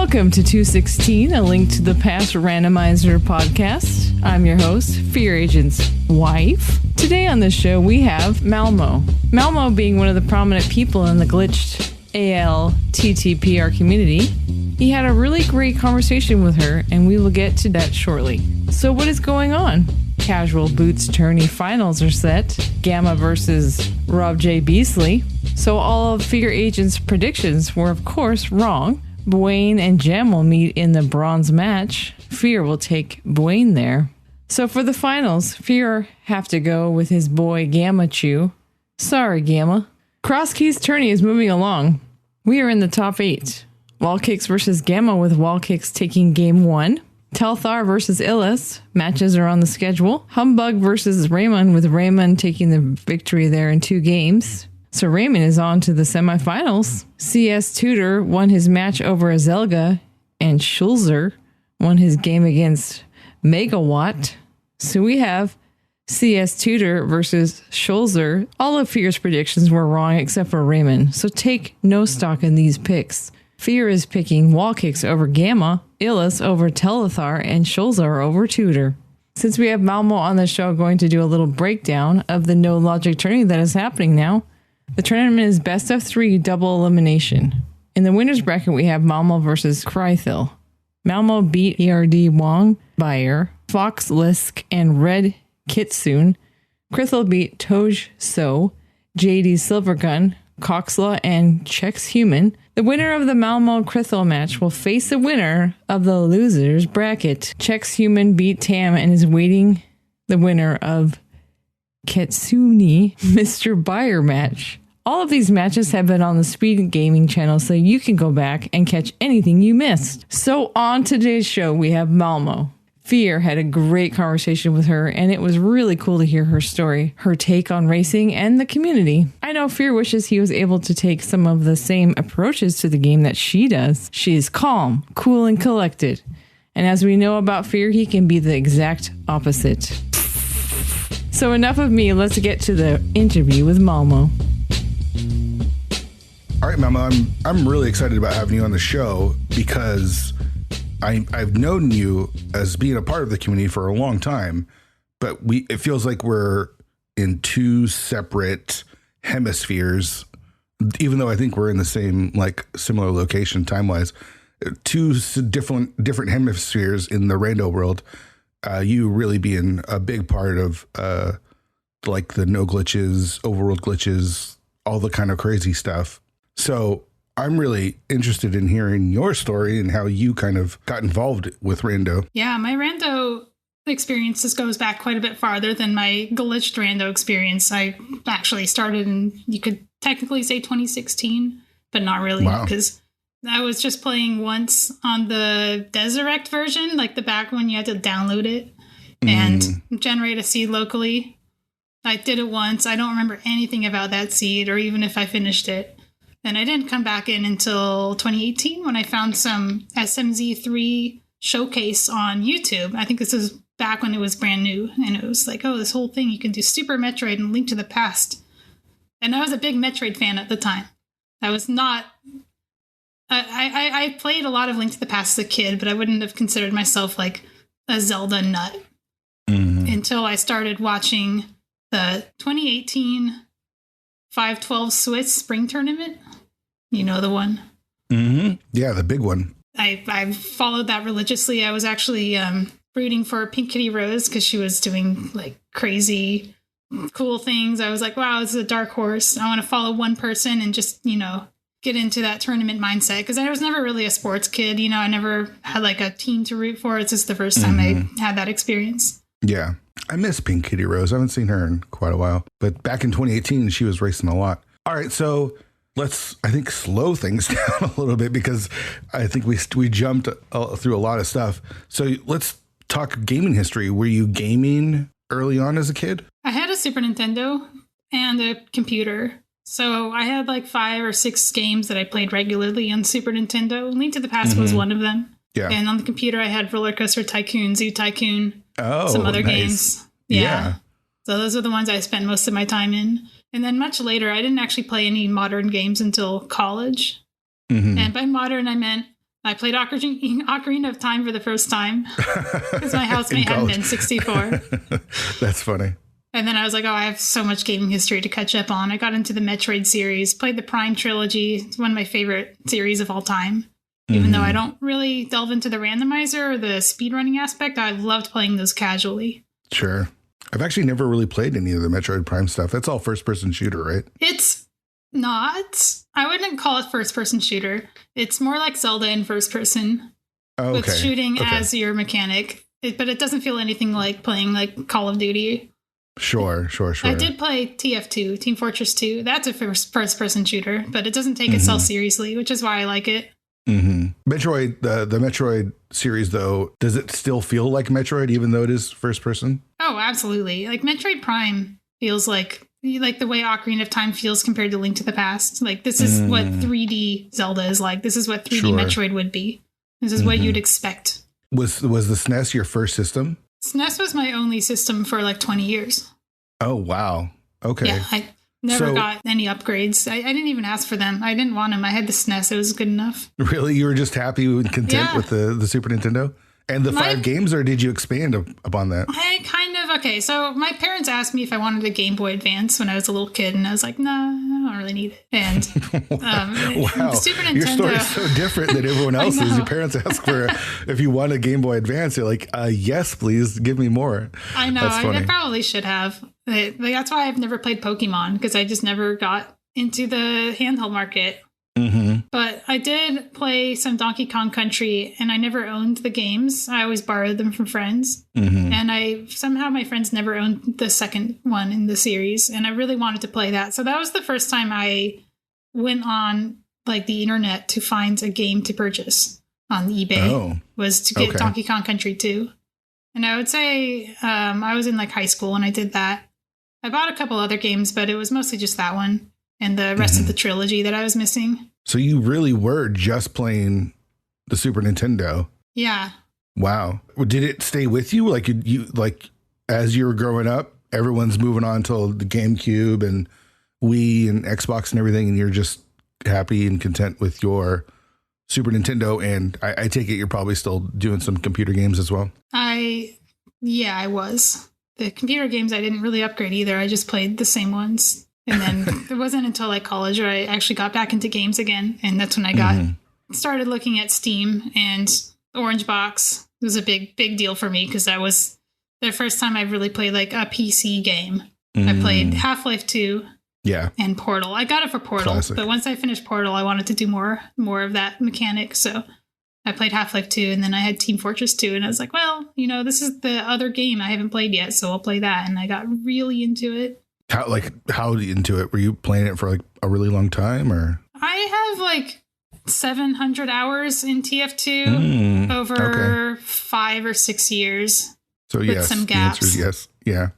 Welcome to 216, a link to the past randomizer podcast. I'm your host, Fear Agent's wife. Today on the show, we have Malmo. Malmo being one of the prominent people in the glitched ALTTPR community. He had a really great conversation with her, and we will get to that shortly. So what is going on? Casual Boots tourney finals are set. Gamma versus Rob J. Beasley. So all of Fear Agent's predictions were, of course, wrong. Bwayne and Jem will meet in the bronze match. Fear will take Bwayne there. So for the finals, Fear have to go with his boy Gamma Chew. Sorry, Gamma. Cross Keys tourney is moving along. We are in the top 8. Wall Kicks versus Gamma with Wall Kicks taking game 1. Telthar versus Illis. Matches are on the schedule. Humbug versus Raymond with Raymond taking the victory there in 2 games. So Raymond is on to the semifinals. CS Tudor won his match over Azelga, and Schulzer won his game against Megawatt. So we have CS Tudor versus Schulzer. All of Fear's predictions were wrong except for Raymond. So take no stock in these picks. Fear is picking Wall Kicks over Gamma, Illis over Telethar, and Schulzer over Tudor. Since we have Malmo on the show, going to do a little breakdown of the No Logic tourney that is happening now. The tournament is best of 3 double elimination. In the winner's bracket, we have Malmo versus Krythil. Malmo beat ERD Wong, Bayer, Fox Lisk, and Red Kitsune. Krythil beat Toj So, JD Silvergun, Coxla, and Chex Human. The winner of the Malmo Krythil match will face the winner of the losers bracket. Chex Human beat Tam and is waiting the winner of Ketsuni Mr. Bayer match. All of these matches have been on the Speed Gaming channel, so you can go back and catch anything you missed. So on today's show, we have Malmo. Fear had a great conversation with her, and it was really cool to hear her story, her take on racing and the community. I know Fear wishes he was able to take some of the same approaches to the game that she does. She is calm, cool, and collected. And as we know about Fear, he can be the exact opposite. So enough of me, let's get to the interview with Malmo. All right, Malmo, I'm really excited about having you on the show because I've known you as being a part of the community for a long time, but it feels like we're in 2 separate hemispheres, even though I think we're in the same, similar location time-wise. 2 different hemispheres in the rando world. You really being a big part of the no glitches, overworld glitches, all the kind of crazy stuff. So I'm really interested in hearing your story and how you kind of got involved with rando. Yeah, my rando experiences goes back quite a bit farther than my glitched rando experience. I actually started in, you could technically say 2016, but not really, because I was just playing once on the Desurect version, like the back when you had to download it and generate a seed locally. I did it once. I don't remember anything about that seed or even if I finished it. And I didn't come back in until 2018 when I found some SMZ3 showcase on YouTube. I think this was back when it was brand new. And it was like, oh, this whole thing, you can do Super Metroid and Link to the Past. And I was a big Metroid fan at the time. I was not... I played a lot of Link to the Past as a kid, but I wouldn't have considered myself like a Zelda nut until I started watching the 2018 512 Swiss Spring Tournament. You know the one? Yeah, the big one. I followed that religiously. I was actually rooting for Pink Kitty Rose because she was doing like crazy cool things. I was like, wow, this is a dark horse. I want to follow one person and just, get into that tournament mindset because I was never really a sports kid. I never had like a team to root for. It's just the first time I had that experience. Yeah. I miss Pink Kitty Rose. I haven't seen her in quite a while, but back in 2018, she was racing a lot. All right. So let's, I think, slow things down a little bit because I think we jumped through a lot of stuff. So let's talk gaming history. Were you gaming early on as a kid? I had a Super Nintendo and a computer. So I had like 5 or 6 games that I played regularly on Super Nintendo. Link to the Past was one of them. Yeah. And on the computer, I had Roller Coaster Tycoon, Zoo Tycoon, some other games. Yeah. So those are the ones I spent most of my time in. And then much later, I didn't actually play any modern games until college. And by modern, I meant I played Ocarina of Time for the first time because my housemate had an N64. That's funny. And then I was like, oh, I have so much gaming history to catch up on. I got into the Metroid series, played the Prime trilogy. It's one of my favorite series of all time. Even though I don't really delve into the randomizer or the speedrunning aspect, I loved playing those casually. Sure. I've actually never really played any of the Metroid Prime stuff. That's all first-person shooter, right? It's not. I wouldn't call it first-person shooter. It's more like Zelda in first-person with shooting as your mechanic. But it doesn't feel anything like playing like Call of Duty. Sure. I did play TF2, Team Fortress 2. That's a first-person shooter, but it doesn't take itself seriously, which is why I like it. Metroid, the Metroid series, though, does it still feel like Metroid, even though it is first-person? Oh, absolutely. Like Metroid Prime feels like the way Ocarina of Time feels compared to Link to the Past. Like this is what 3D Zelda is like. This is what 3D Metroid would be. This is what you'd expect. Was the SNES your first system? SNES was my only system for like 20 years. Oh, wow. Okay. Yeah, I never got any upgrades. I didn't even ask for them. I didn't want them. I had the SNES. It was good enough. Really? You were just happy and content with the Super Nintendo? And the 5 games, or did you expand upon that? So my parents asked me if I wanted a Game Boy Advance when I was a little kid, and I was like, no, I don't really need it. And wow, the Super Nintendo, your story is so different than everyone else's. Your parents ask for if you want a Game Boy Advance, you're like, yes, please, give me more. I know. I probably should have. That's why I've never played Pokemon, because I just never got into the handheld market. But I did play some Donkey Kong Country, and I never owned the games. I always borrowed them from friends. And somehow my friends never owned the second one in the series, and I really wanted to play that. So that was the first time I went on like the internet to find a game to purchase on eBay, was to get Donkey Kong Country 2. And I would say I was in like high school when I did that. I bought a couple other games, but it was mostly just that one and the rest of the trilogy that I was missing. So you really were just playing the Super Nintendo? Yeah. Wow. Did it stay with you? Like you like as you were growing up, everyone's moving on to the GameCube and Wii and Xbox and everything, and you're just happy and content with your Super Nintendo. And I take it you're probably still doing some computer games as well. I was. The computer games I didn't really upgrade either. I just played the same ones. And then it wasn't until like college where I actually got back into games again. And that's when I started looking at Steam, and Orange Box was a big deal for me, because that was the first time I really played like a PC game. I played Half-Life 2 and Portal. I got it for Portal. Classic. But once I finished Portal, I wanted to do more of that mechanic. So I played Half-Life 2, and then I had Team Fortress 2, and I was like, well, this is the other game I haven't played yet, so I'll play that. And I got really into it. How into it? Were you playing it for like a really long time, or? I have like 700 hours in TF2 over 5 or 6 years. So with some gaps. The answer is yes. Yeah.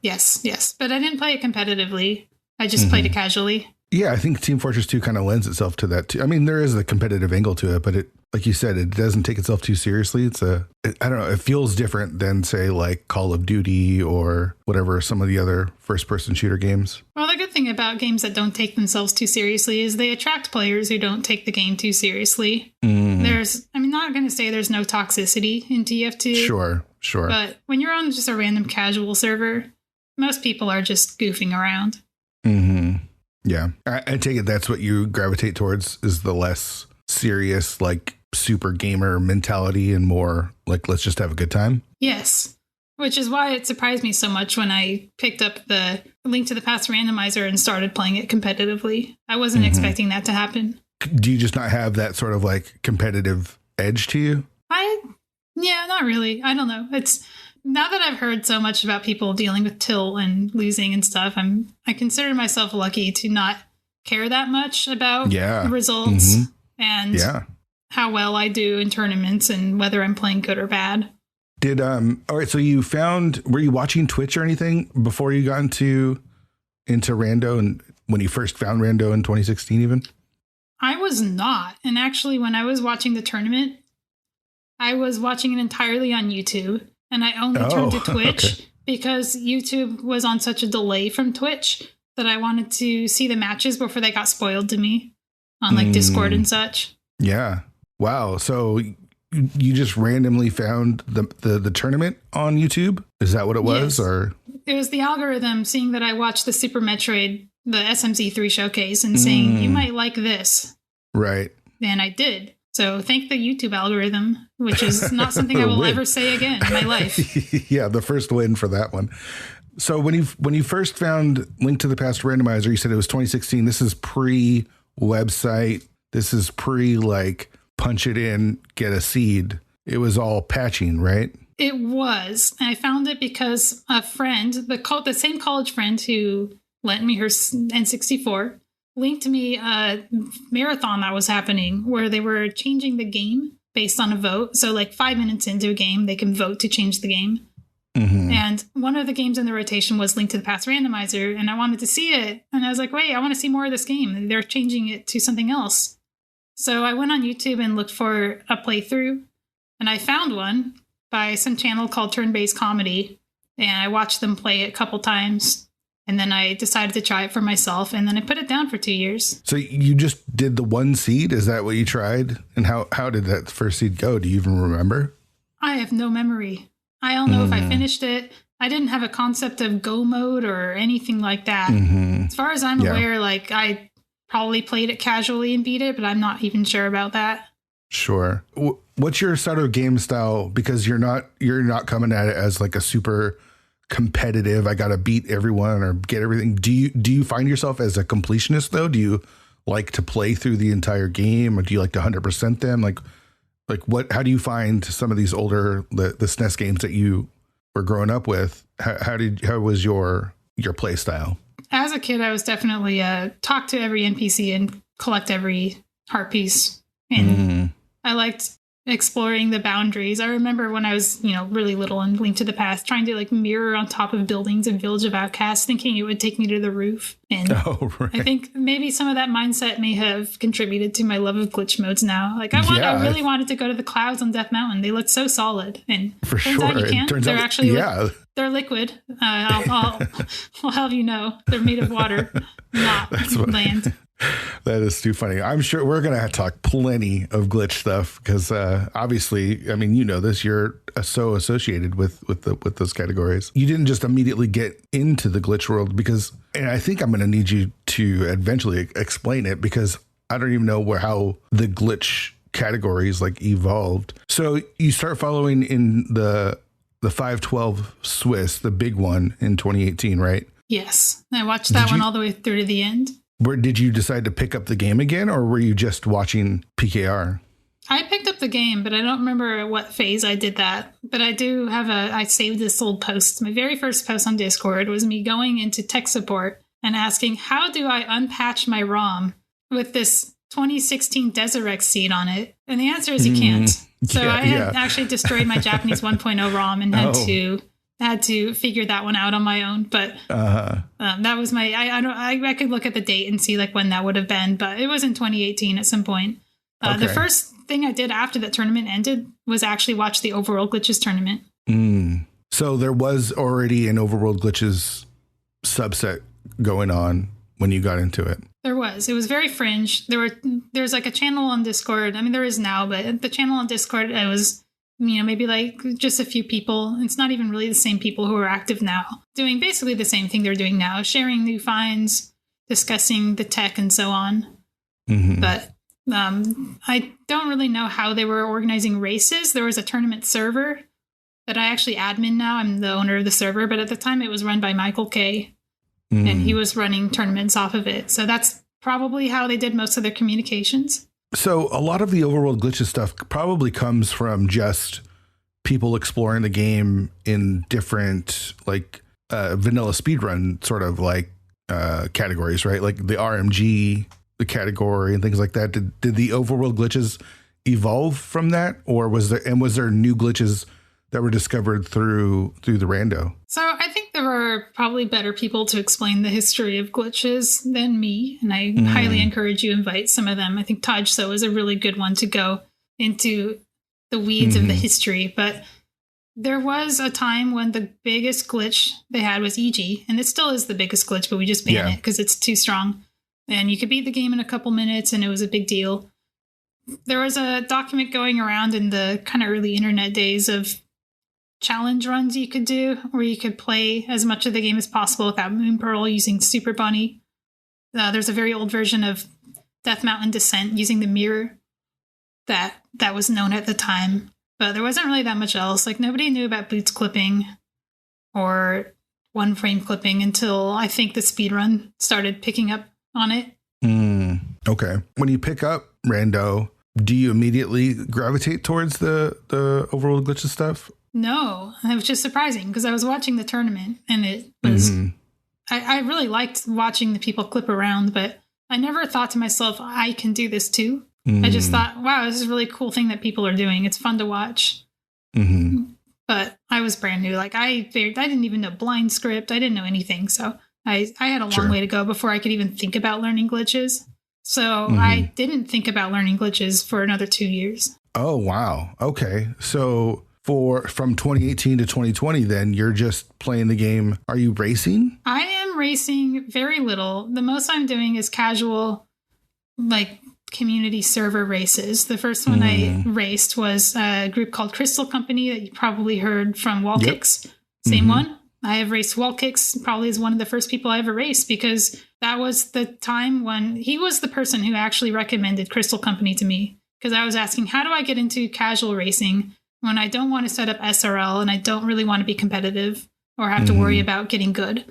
Yes. But I didn't play it competitively. I just played it casually. Yeah, I think Team Fortress 2 kind of lends itself to that too. I mean, there is a competitive angle to it, but it, like you said, it doesn't take itself too seriously. I don't know, it feels different than say like Call of Duty or whatever, some of the other first-person shooter games. Well, the good thing about games that don't take themselves too seriously is they attract players who don't take the game too seriously. I'm not going to say there's no toxicity in TF2. Sure. But when you're on just a random casual server, most people are just goofing around. Yeah. I take it that's what you gravitate towards, is the less serious, like super gamer mentality, and more like, let's just have a good time. Yes. Which is why it surprised me so much when I picked up the Link to the Past randomizer and started playing it competitively. I wasn't expecting that to happen. Do you just not have that sort of like competitive edge to you? Not really. I don't know. It's now that I've heard so much about people dealing with tilt and losing and stuff, I consider myself lucky to not care that much about results and how well I do in tournaments and whether I'm playing good or bad. All right, so were you watching Twitch or anything before you got into Rando, and when you first found Rando in 2016 even? I was not. And actually, when I was watching the tournament, I was watching it entirely on YouTube. And I only turned to Twitch because YouTube was on such a delay from Twitch that I wanted to see the matches before they got spoiled to me on like Discord and such. Yeah. Wow. So you just randomly found the tournament on YouTube? Is that what it was? Yes. Or it was the algorithm seeing that I watched the Super Metroid, the SMZ3 showcase, and saying, you might like this. Right. And I did. So thank the YouTube algorithm, which is not something I will ever say again in my life. Yeah, the first win for that one. So when you first found Link to the Past Randomizer, you said it was 2016. This is pre-website. This is like punch it in, get a seed. It was all patching, right? It was. And I found it because a friend, the same college friend who lent me her N64, linked me a marathon that was happening where they were changing the game based on a vote. So like 5 minutes into a game, they can vote to change the game. Mm-hmm. And one of the games in the rotation was Link to the Past Randomizer, and I wanted to see it. And I was like, wait, I want to see more of this game. They're changing it to something else. So I went on YouTube and looked for a playthrough, and I found one by some channel called Turn-Based Comedy, and I watched them play it a couple times, and then I decided to try it for myself, and then I put it down for 2 years. So you just did the one seed? Is that what you tried? And how did that first seed go? Do you even remember? I have no memory. I don't know if I finished it. I didn't have a concept of go mode or anything like that. Mm-hmm. As far as I'm aware, like I probably played it casually and beat it, but I'm not even sure about that. Sure. What's your sort of game style? Because you're not coming at it as like a super competitive, I got to beat everyone or get everything. Do you find yourself as a completionist though? Do you like to play through the entire game, or do you like to 100% them? Like how do you find some of these older, the SNES games that you were growing up with? How was your play style? As a kid, I was definitely talk to every NPC and collect every heart piece. And I liked exploring the boundaries. I remember when I was, really little and Link to the Past, trying to like mirror on top of buildings in Village of Outcasts, thinking it would take me to the roof. And I think maybe some of that mindset may have contributed to my love of glitch modes now. Like I really wanted to go to the clouds on Death Mountain. They looked so solid. And for turns sure. out you can't. They're actually they're liquid. I'll have you know. They're made of water, not land. That is too funny. I'm sure we're going to talk plenty of glitch stuff because obviously, I mean, this, you're so associated with those categories. You didn't just immediately get into the glitch world and I think I'm going to need you to eventually explain it because I don't even know how the glitch categories like evolved. So you start following in the 512 Swiss, the big one in 2018, right? Yes. I watched that one all the way through to the end. Where did you decide to pick up the game again, or were you just watching PKR? I picked up the game, but I don't remember what phase I did that. But I do have I saved this old post. My very first post on Discord was me going into tech support and asking, how do I unpatch my ROM with this 2016 Desirect seed on it? And the answer is you can't. So I had actually destroyed my Japanese 1.0 ROM and had to figure that one out on my own. But that was I could look at the date and see like when that would have been, but it was in 2018 at some point. The first thing I did after that tournament ended was actually watch the Overworld Glitches tournament. So there was already an Overworld Glitches subset going on when you got into it. There was. It was very fringe. There's like a channel on Discord. I mean, there is now, but the channel on Discord, it was maybe like just a few people. It's not even really the same people who are active now, doing basically the same thing they're doing now, sharing new finds, discussing the tech and so on. But I don't really know how they were organizing races. There was a tournament server that I actually admin now. I'm the owner of the server, but at the time it was run by Michael K. And he was running tournaments off of it. So that's probably how they did most of their communications. So a lot of the Overworld Glitches stuff probably comes from just people exploring the game in different like vanilla speedrun sort of like categories, right? Like the RMG, the category and things like that. Did the Overworld Glitches evolve from that, or was there new glitches that were discovered through the rando? So I think there are probably better people to explain the history of glitches than me, and I highly encourage you to invite some of them. I think Tajso is a really good one to go into the weeds of the history, but there was a time when the biggest glitch they had was EG, and it still is the biggest glitch, but we just ban it because it's too strong. And you could beat the game in a couple minutes, and it was a big deal. there was a document going around in the kind of early internet days of challenge runs you could do where you could play as much of the game as possible without Moon Pearl using Super Bunny. There's a very old version of Death Mountain Descent using the mirror that was known at the time. But there wasn't really that much else. Like, nobody knew about boots clipping or one frame clipping until I think the speedrun started picking up on it. Okay. When you pick up Rando, do you immediately gravitate towards the overworld glitches stuff? No, it was just surprising because I was watching the tournament and it was, I really liked watching the people clip around, but I never thought to myself, I can do this too. I just thought, wow, this is a really cool thing that people are doing. It's fun to watch. But I was brand new. Like, I didn't even know blind script. I didn't know anything. So I had a long way to go before I could even think about learning glitches. So I didn't think about learning glitches for another 2 years. Oh, wow. Okay. So from 2018 to 2020, then you're just playing the game. Are you racing? I am racing very little. The most I'm doing is casual, like, community server races. The first one I raced was a group called Crystal Company that you probably heard from Wall Kicks. Same one. I have raced Wall Kicks probably as one of the first people I ever raced because that was the time when he was the person who actually recommended Crystal Company to me because I was asking, how do I get into casual racing when I don't want to set up SRL and I don't really want to be competitive or have to worry about getting good?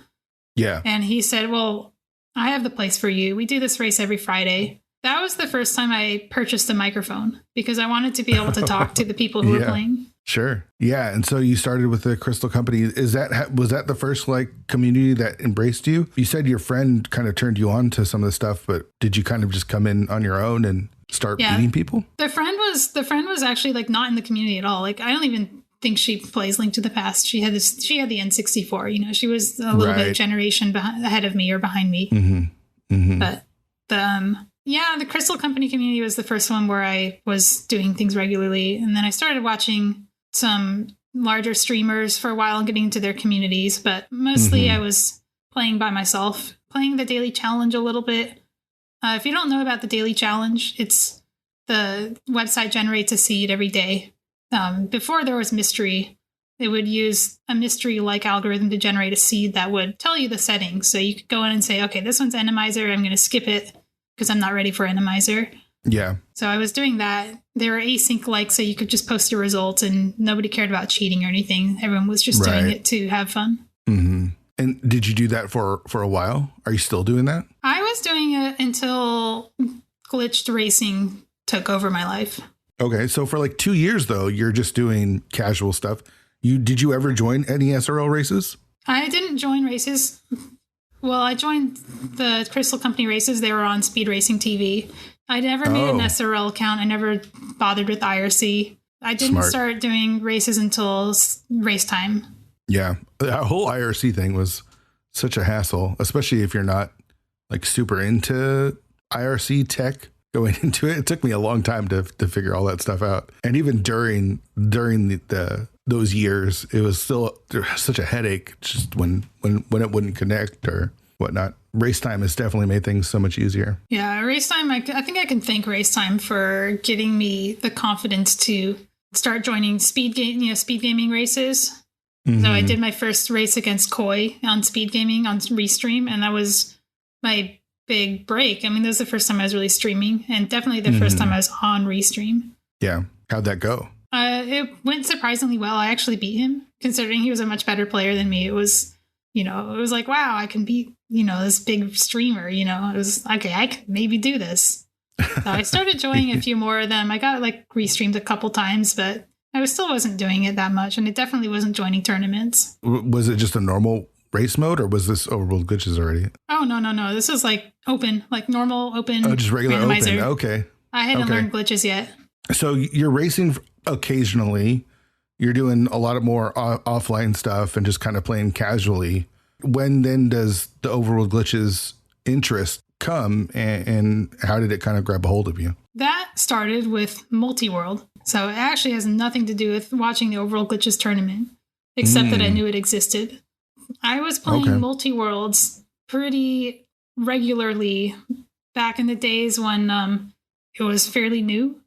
Yeah. And he said, well, I have the place for you. We do this race every Friday. That was the first time I purchased a microphone because I wanted to be able to talk to the people who were playing. Sure. Yeah. And so you started with the Crystal Company. Was that the first like community that embraced you? You said your friend kind of turned you on to some of the stuff, but did you kind of just come in on your own and start meeting people? The friend was actually like not in the community at all. Like, I don't even think she plays Link to the Past. She had the N64, you know, she was a little bit generation ahead of me or behind me. But the Crystal Company community was the first one where I was doing things regularly. And then I started watching some larger streamers for a while and getting into their communities. But mostly I was playing by myself, playing the daily challenge a little bit. If you don't know about the daily challenge, it's the website generates a seed every day. Before there was mystery, they would use a mystery-like algorithm to generate a seed that would tell you the settings. So you could go in and say, okay, this one's Enemizer. I'm going to skip it because I'm not ready for Enemizer. Yeah. So I was doing that. They were async-like, so you could just post your results and nobody cared about cheating or anything. Everyone was just doing it to have fun. And did you do that for a while? Are you still doing that? I was doing it until glitched racing took over my life. Okay. So for like 2 years, though, you're just doing casual stuff. Did you ever join any SRL races? I didn't join races. Well, I joined the Crystal Company races. They were on Speed Racing TV. I never made an SRL account. I never bothered with IRC. I didn't start doing races until race time. Yeah. That whole IRC thing was such a hassle, especially if you're not like super into IRC tech going into it. It took me a long time to figure all that stuff out. And even during those years, it was still such a headache just when it wouldn't connect or whatnot. Race time has definitely made things so much easier. Yeah, race time. I think I can thank race time for getting me the confidence to start joining speed gaming races. So I did my first race against Koi on speed gaming on Restream, and that was my big break. I mean, that was the first time I was really streaming, and definitely the first time I was on Restream. Yeah. How'd that go? It went surprisingly well. I actually beat him, considering he was a much better player than me. It was like, wow, I can beat, this big streamer, it was, okay, I can maybe do this. So I started joining a few more of them. I got like Restreamed a couple times, but I still wasn't doing it that much, and it definitely wasn't joining tournaments. Was it just a normal race mode, or was this overworld glitches already? Oh, no. This is like open, like normal open. Oh, just regular randomizer. Open. Okay. I hadn't learned glitches yet. So you're racing occasionally. You're doing a lot of more offline stuff and just kind of playing casually. When then does the overworld glitches interest come, and how did it kind of grab a hold of you? That started with multi-world. So it actually has nothing to do with watching the overworld glitches tournament, except that I knew it existed. I was playing multi-worlds pretty regularly back in the days when it was fairly new.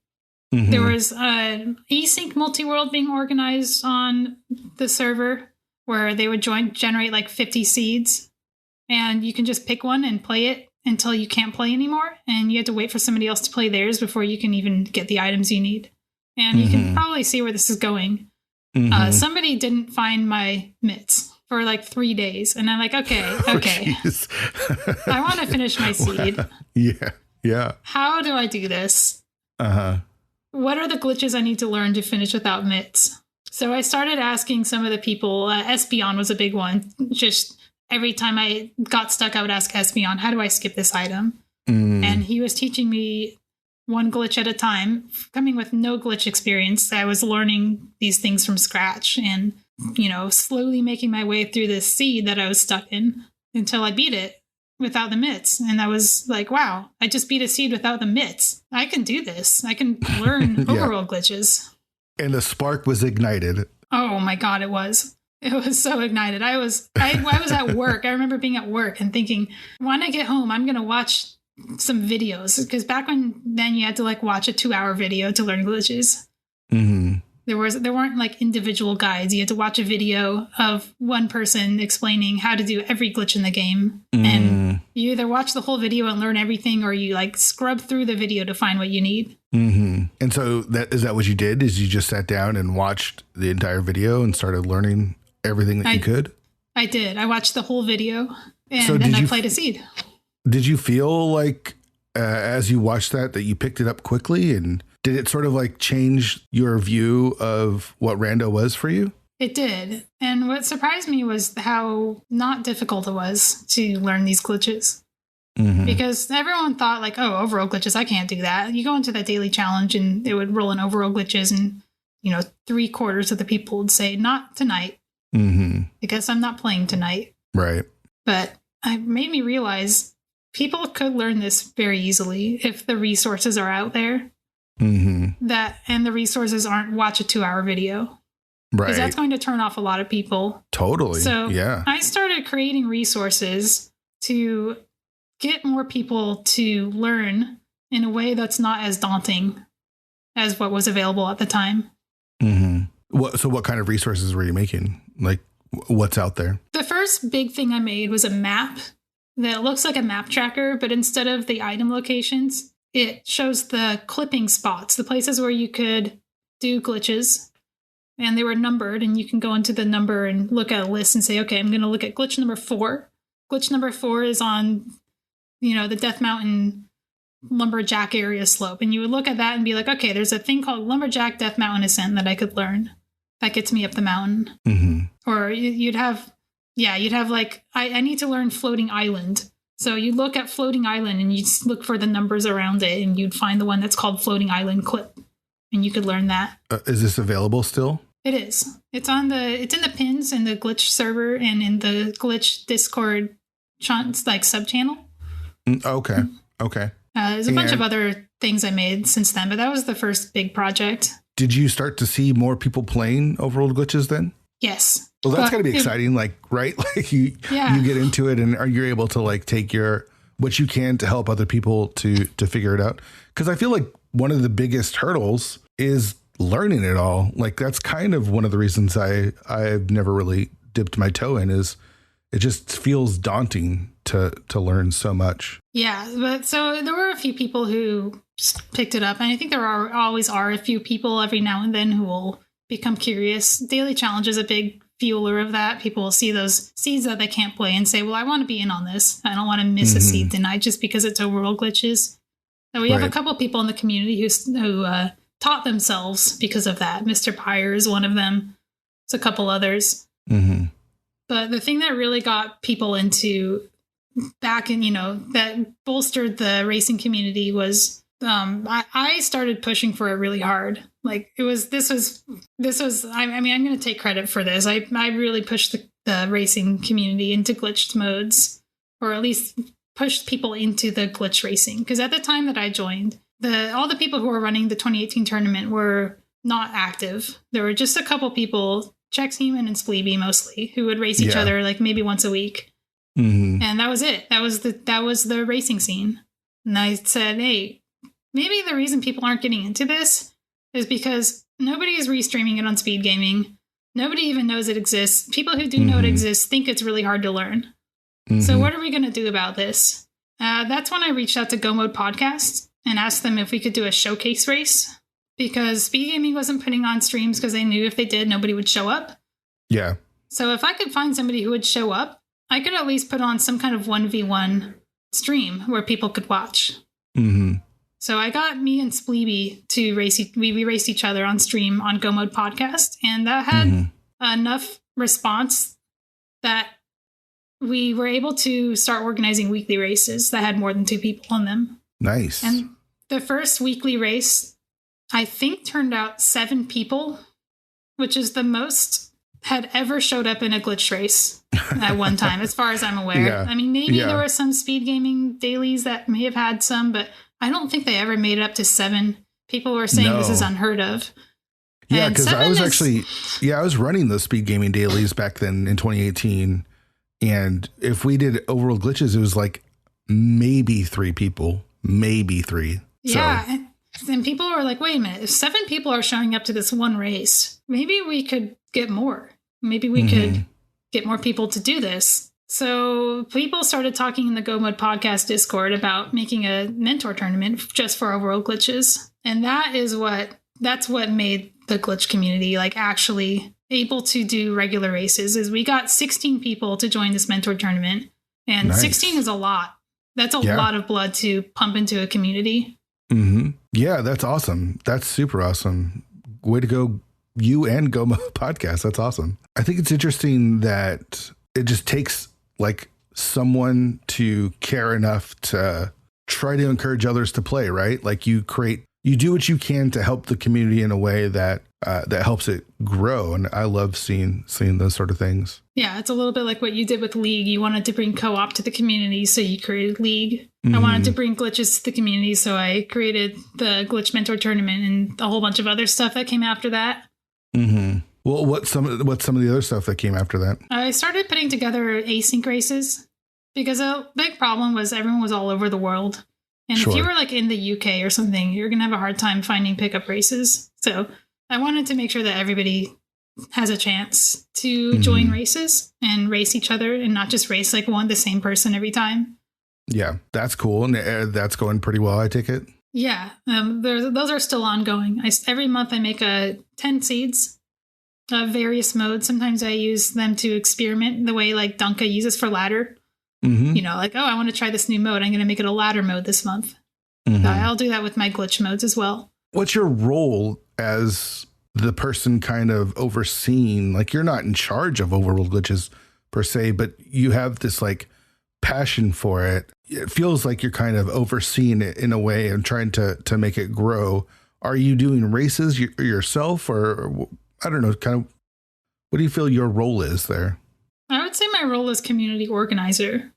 Mm-hmm. There was async multi-world being organized on the server where they would generate like 50 seeds, and you can just pick one and play it until you can't play anymore, and you have to wait for somebody else to play theirs before you can even get the items you need. And you can probably see where this is going. Somebody didn't find my mitts for like 3 days, and I'm like, okay. I want to finish my seed. Wow. Yeah. How do I do this? What are the glitches I need to learn to finish without mitts? So I started asking some of the people. Espeon was a big one. Just every time I got stuck, I would ask Espeon, how do I skip this item? And he was teaching me one glitch at a time. Coming with no glitch experience, I was learning these things from scratch and, slowly making my way through this seed that I was stuck in until I beat it without the mitts. And I was like, wow, I just beat a seed without the mitts. I can do this. I can learn overworld glitches. And the spark was ignited. Oh my God, it was. It was so ignited. I was at work. I remember being at work and thinking, when I get home, I'm going to watch some videos. Because back then you had to like watch a 2-hour video to learn glitches. There weren't like individual guides. You had to watch a video of one person explaining how to do every glitch in the game. And you either watch the whole video and learn everything, or you like scrub through the video to find what you need. And so is that what you did? Is you just sat down and watched the entire video and started learning everything that you could? I did. I watched the whole video, and then I played a seed. Did you feel like as you watched that you picked it up quickly, and did it sort of like change your view of what rando was for you? It did. And what surprised me was how not difficult it was to learn these glitches. Because everyone thought like, oh, overworld glitches, I can't do that. You go into that daily challenge and it would roll in overworld glitches, and 3/4 of the people would say, not tonight. I guess I'm not playing tonight. Right. But it made me realize people could learn this very easily if the resources are out there. And the resources aren't watch a 2-hour video. Right. Because that's going to turn off a lot of people. Totally. So yeah. I started creating resources to get more people to learn in a way that's not as daunting as what was available at the time. So what kind of resources were you making? Like, what's out there? The first big thing I made was a map that looks like a map tracker, but instead of the item locations, it shows the clipping spots, the places where you could do glitches, and they were numbered, and you can go into the number and look at a list and say, okay, I'm going to look at glitch number 4. Glitch number 4 is on, the Death Mountain Lumberjack area slope. And you would look at that and be like, okay, there's a thing called Lumberjack Death Mountain Ascent that I could learn. That gets me up the mountain. Or you'd have like, I need to learn Floating Island. So you look at Floating Island and you look for the numbers around it, and you'd find the one that's called Floating Island Clip, and you could learn that. Is this available still? It is. It's in the pins in the glitch server and in the glitch Discord like sub channel. Okay. There's a bunch of other things I made since then, but that was the first big project. Did you start to see more people playing overworld glitches then? Yes. Well, that's gotta be exciting, like, right? Like you get into it, and are you able to like take what you can to help other people to figure it out? Because I feel like one of the biggest hurdles is learning it all. Like that's kind of one of the reasons I've never really dipped my toe in, is it just feels daunting to learn so much. Yeah, but so there were a few people who just picked it up, and I think there always are a few people every now and then who will become curious. Daily challenge is a big fueler of that. People will see those seeds that they can't play and say, well, I want to be in on this. I don't want to miss a seed denied just because it's overworld glitches. So we have a couple people in the community who taught themselves because of that. Mr. Pyre is one of them. There's a couple others. But the thing that really got people into back in, that bolstered the racing community was I started pushing for it really hard. Like this was, I'm going to take credit for this. I really pushed the racing community into glitched modes, or at least pushed people into the glitch racing. Because at the time that I joined, all the people who were running the 2018 tournament were not active. There were just a couple people, Chex Heeman and Spleeby mostly, who would race each other like maybe once a week. And that was it. That was the racing scene. And I said, hey, maybe the reason people aren't getting into this is because nobody is restreaming it on speed gaming. Nobody even knows it exists. People who do know it exists think it's really hard to learn. So what are we going to do about this? That's when I reached out to Go Mode Podcast and asked them if we could do a showcase race, because speed gaming wasn't putting on streams because they knew if they did, nobody would show up. Yeah. So if I could find somebody who would show up, I could at least put on some kind of 1v1 stream where people could watch. So I got me and Spleeby to race. We raced each other on stream on Go Mode Podcast, and that had enough response that we were able to start organizing weekly races that had more than 2 people on them. Nice. And the first weekly race, I think, turned out 7 people, which is the most had ever showed up in a glitch race at one time, as far as I'm aware. Yeah. I mean, maybe there were some speed gaming dailies that may have had some, but I don't think they ever made it up to 7. People were saying this is unheard of. Yeah, because I was I was running those speed gaming dailies back then in 2018. And if we did overworld glitches, it was like maybe 3 people, maybe 3. Yeah. So. And people were like, wait a minute, if 7 people are showing up to this one race, maybe we could get more. Maybe we could get more people to do this. So people started talking in the Go Mode Podcast Discord about making a mentor tournament just for overworld glitches. And that's what made the glitch community like actually able to do regular races. Is we got 16 people to join this mentor tournament, and 16 is a lot. That's a lot of blood to pump into a community. Yeah, that's awesome. That's super awesome. Way to go, you and Go Mode Podcast. That's awesome. I think it's interesting that it just takes like someone to care enough to try to encourage others to play, right? Like you do what you can to help the community in a way that that helps it grow. And I love seeing those sort of things. Yeah, it's a little bit like what you did with League. You wanted to bring co-op to the community, so you created League. I wanted to bring glitches to the community, so I created the Glitch Mentor Tournament and a whole bunch of other stuff that came after that. Well, what's some of the other stuff that came after that? I started putting together async races because a big problem was everyone was all over the world. And if you were like in the UK or something, you're going to have a hard time finding pickup races. So I wanted to make sure that everybody has a chance to join races and race each other and not just race like the same person every time. Yeah, that's cool. And that's going pretty well, I take it. Yeah, those are still ongoing. Every month I make 10 seeds of various modes. Sometimes I use them to experiment the way like Dunka uses for ladder. You know, like, I want to try this new mode. I'm going to make it a ladder mode this month. So I'll do that with my glitch modes as well. What's your role as the person kind of overseeing? Like, you're not in charge of overworld glitches per se, but you have this like passion for it. It feels like you're kind of overseeing it in a way and trying to make it grow. Are you doing races yourself, or I don't know, kind of what do you feel your role is there? I would say my role is community organizer.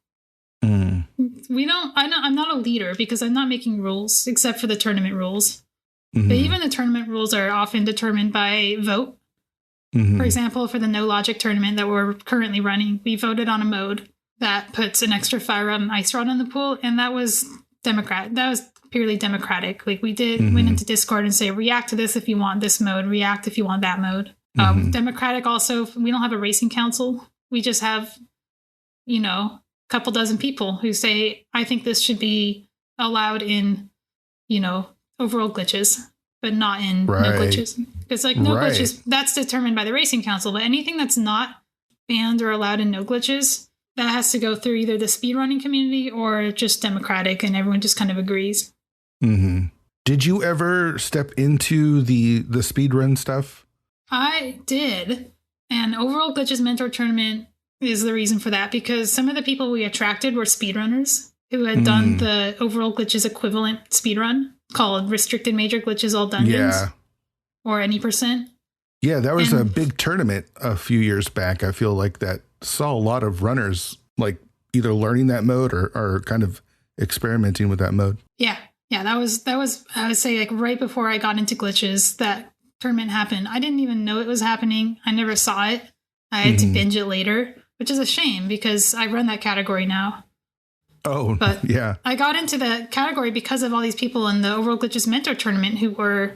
I'm not a leader because I'm not making rules except for the tournament rules. But even the tournament rules are often determined by vote. For example, for the No Logic tournament that we're currently running, we voted on a mode that puts an extra fire rod and ice rod in the pool. And that was democratic. That was purely democratic. Like went into Discord and say, react to this if you want this mode, react if you want that mode. Democratic also, we don't have a racing council. We just have, a couple dozen people who say, I think this should be allowed in, overworld glitches, but not in no glitches. Because no glitches, that's determined by the racing council. But anything that's not banned or allowed in no glitches, that has to go through either the speedrunning community or just democratic, and everyone just kind of agrees. Did you ever step into the speedrun stuff? I did. And Overworld Glitches Mentor Tournament is the reason for that, because some of the people we attracted were speedrunners who had done the Overworld Glitches equivalent speedrun called Restricted Major Glitches All Dungeons. Or any %. Yeah, that was a big tournament a few years back. I feel like that saw a lot of runners like either learning that mode or kind of experimenting with that mode. Yeah, that was I would say like right before I got into glitches, that tournament happened. I didn't even know it was happening. I never saw it. I had to binge it later, which is a shame because I run that category now. Oh, but yeah. I got into the category because of all these people in the Overworld Glitches Mentor Tournament who were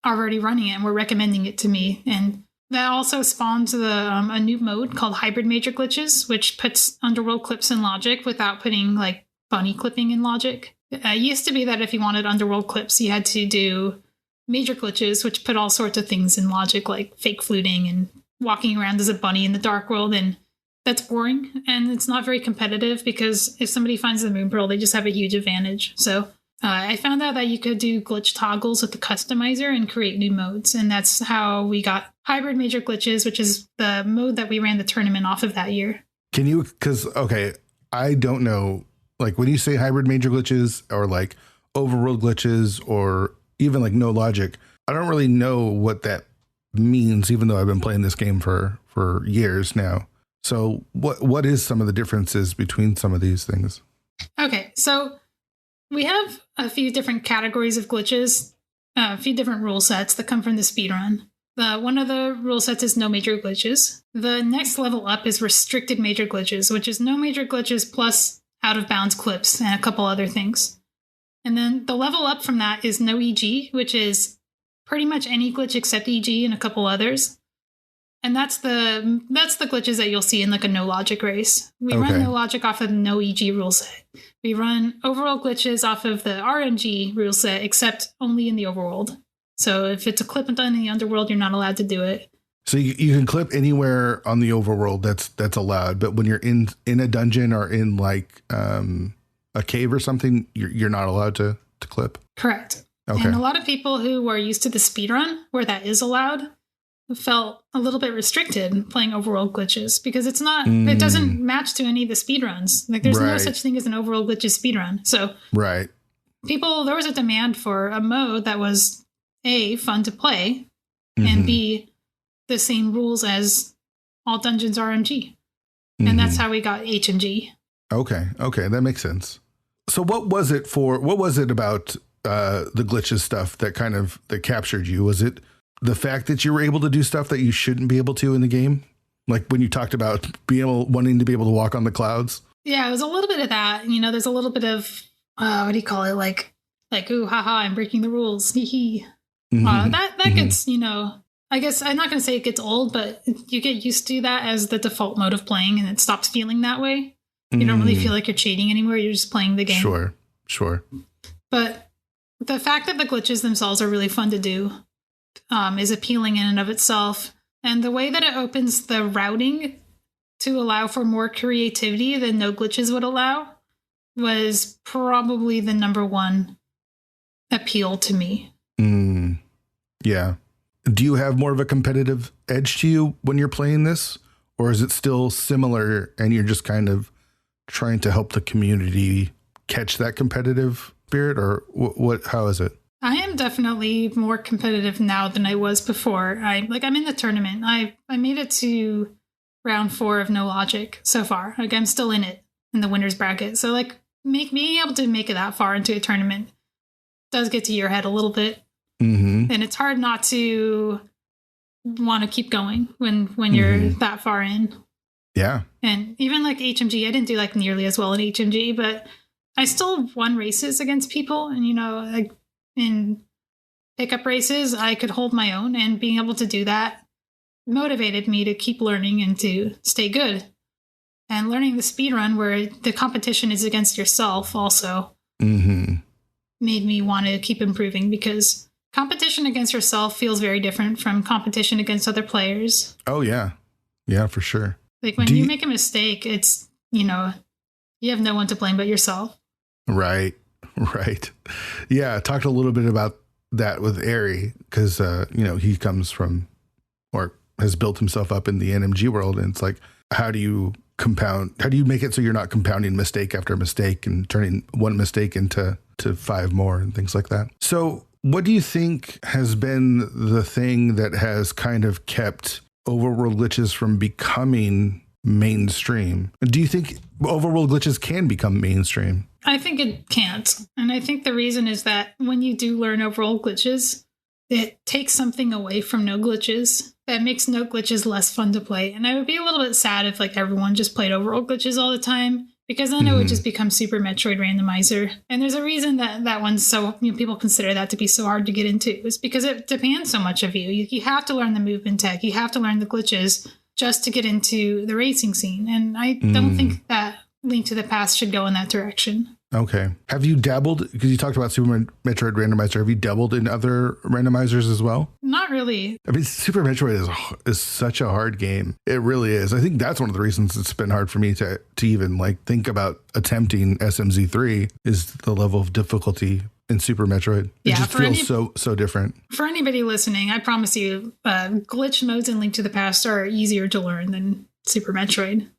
already running it and were recommending it to me. And that also spawned a new mode called Hybrid Major Glitches, which puts underworld clips in logic without putting like bunny clipping in logic. It used to be that if you wanted underworld clips, you had to do major glitches, which put all sorts of things in logic, like fake fluting and walking around as a bunny in the dark world. And that's boring. And it's not very competitive because if somebody finds the Moon Pearl, they just have a huge advantage. So I found out that you could do glitch toggles with the customizer and create new modes. And that's how we got Hybrid Major Glitches, which is the mode that we ran the tournament off of that year. Can you, because, okay, I don't know, like when you say Hybrid Major Glitches or like overworld glitches or even like no logic, I don't really know what that means, even though I've been playing this game for years now. So what is some of the differences between some of these things? Okay, so we have a few different categories of glitches, a few different rule sets that come from the speedrun. One of the rule sets is no major glitches. The next level up is restricted major glitches, which is no major glitches plus out of bounds clips and a couple other things. And then the level up from that is no EG, which is pretty much any glitch except EG and a couple others. And that's the glitches that you'll see in like a no logic race. We run no logic off of the no EG rule set. We run overworld glitches off of the RMG rule set, except only in the overworld. So if it's a clip done in the underworld, you're not allowed to do it. So you can clip anywhere on the overworld that's allowed, but when you're in a dungeon or in like a cave or something, you're not allowed to clip. Correct. Okay. And a lot of people who are used to the speedrun where that is allowed felt a little bit restricted playing overworld glitches because it's not, it doesn't match to any of the speedruns. Like there's no such thing as an overworld glitches speedrun. So there was a demand for a mode that was A, fun to play, and B, the same rules as all dungeons RMG. And that's how we got HMG. Okay. That makes sense. So what was it about the glitches stuff that captured you? Was it the fact that you were able to do stuff that you shouldn't be able to in the game? Like when you talked about wanting to be able to walk on the clouds? Yeah, it was a little bit of that. You know, there's a little bit of, what do you call it? Like, ooh, haha, I'm breaking the rules. Hee hee. That gets, you know, I guess I'm not going to say it gets old, but you get used to that as the default mode of playing and it stops feeling that way. You don't really feel like you're cheating anymore. You're just playing the game. Sure. But the fact that the glitches themselves are really fun to do is appealing in and of itself. And the way that it opens the routing to allow for more creativity than no glitches would allow was probably the number one appeal to me. Yeah. Do you have more of a competitive edge to you when you're playing this? Or is it still similar and you're just kind of trying to help the community catch that competitive spirit? Or how is it? I am definitely more competitive now than I was before. I'm in the tournament. I made it to round 4 of No Logic so far. Like I'm still in it in the winner's bracket. So like being able to make it that far into a tournament does get to your head a little bit. And it's hard not to want to keep going when you're that far in. Yeah. And even like HMG, I didn't do like nearly as well in HMG, but I still won races against people. And, you know, like in pickup races, I could hold my own, and being able to do that motivated me to keep learning and to stay good. And learning the speedrun where the competition is against yourself also made me want to keep improving, because competition against yourself feels very different from competition against other players. Oh, yeah. Yeah, for sure. Like when you make a mistake, it's, you know, you have no one to blame but yourself. Right. Yeah. I talked a little bit about that with Ari because, you know, he comes from or has built himself up in the NMG world. And it's like, how do you make it so you're not compounding mistake after mistake and turning one mistake into 5 more and things like that? So what do you think has been the thing that has kind of kept overworld glitches from becoming mainstream? Do you think overworld glitches can become mainstream? I think it can't. And I think the reason is that when you do learn overworld glitches, it takes something away from no glitches that makes no glitches less fun to play. And I would be a little bit sad if like everyone just played overworld glitches all the time, because then it would just become Super Metroid Randomizer. And there's a reason that one's so, people consider that to be so hard to get into. It's because it demands so much of you. You have to learn the movement tech. You have to learn the glitches just to get into the racing scene. And I don't think that Link to the Past should go in that direction. Okay. Have you dabbled, because you talked about Super Metroid Randomizer, have you dabbled in other randomizers as well? Not really. I mean, Super Metroid is such a hard game. It really is. I think that's one of the reasons it's been hard for me to even like think about attempting SMZ3 is the level of difficulty in Super Metroid. It just feels so different. For anybody listening, I promise you, glitch modes in Link to the Past are easier to learn than Super Metroid.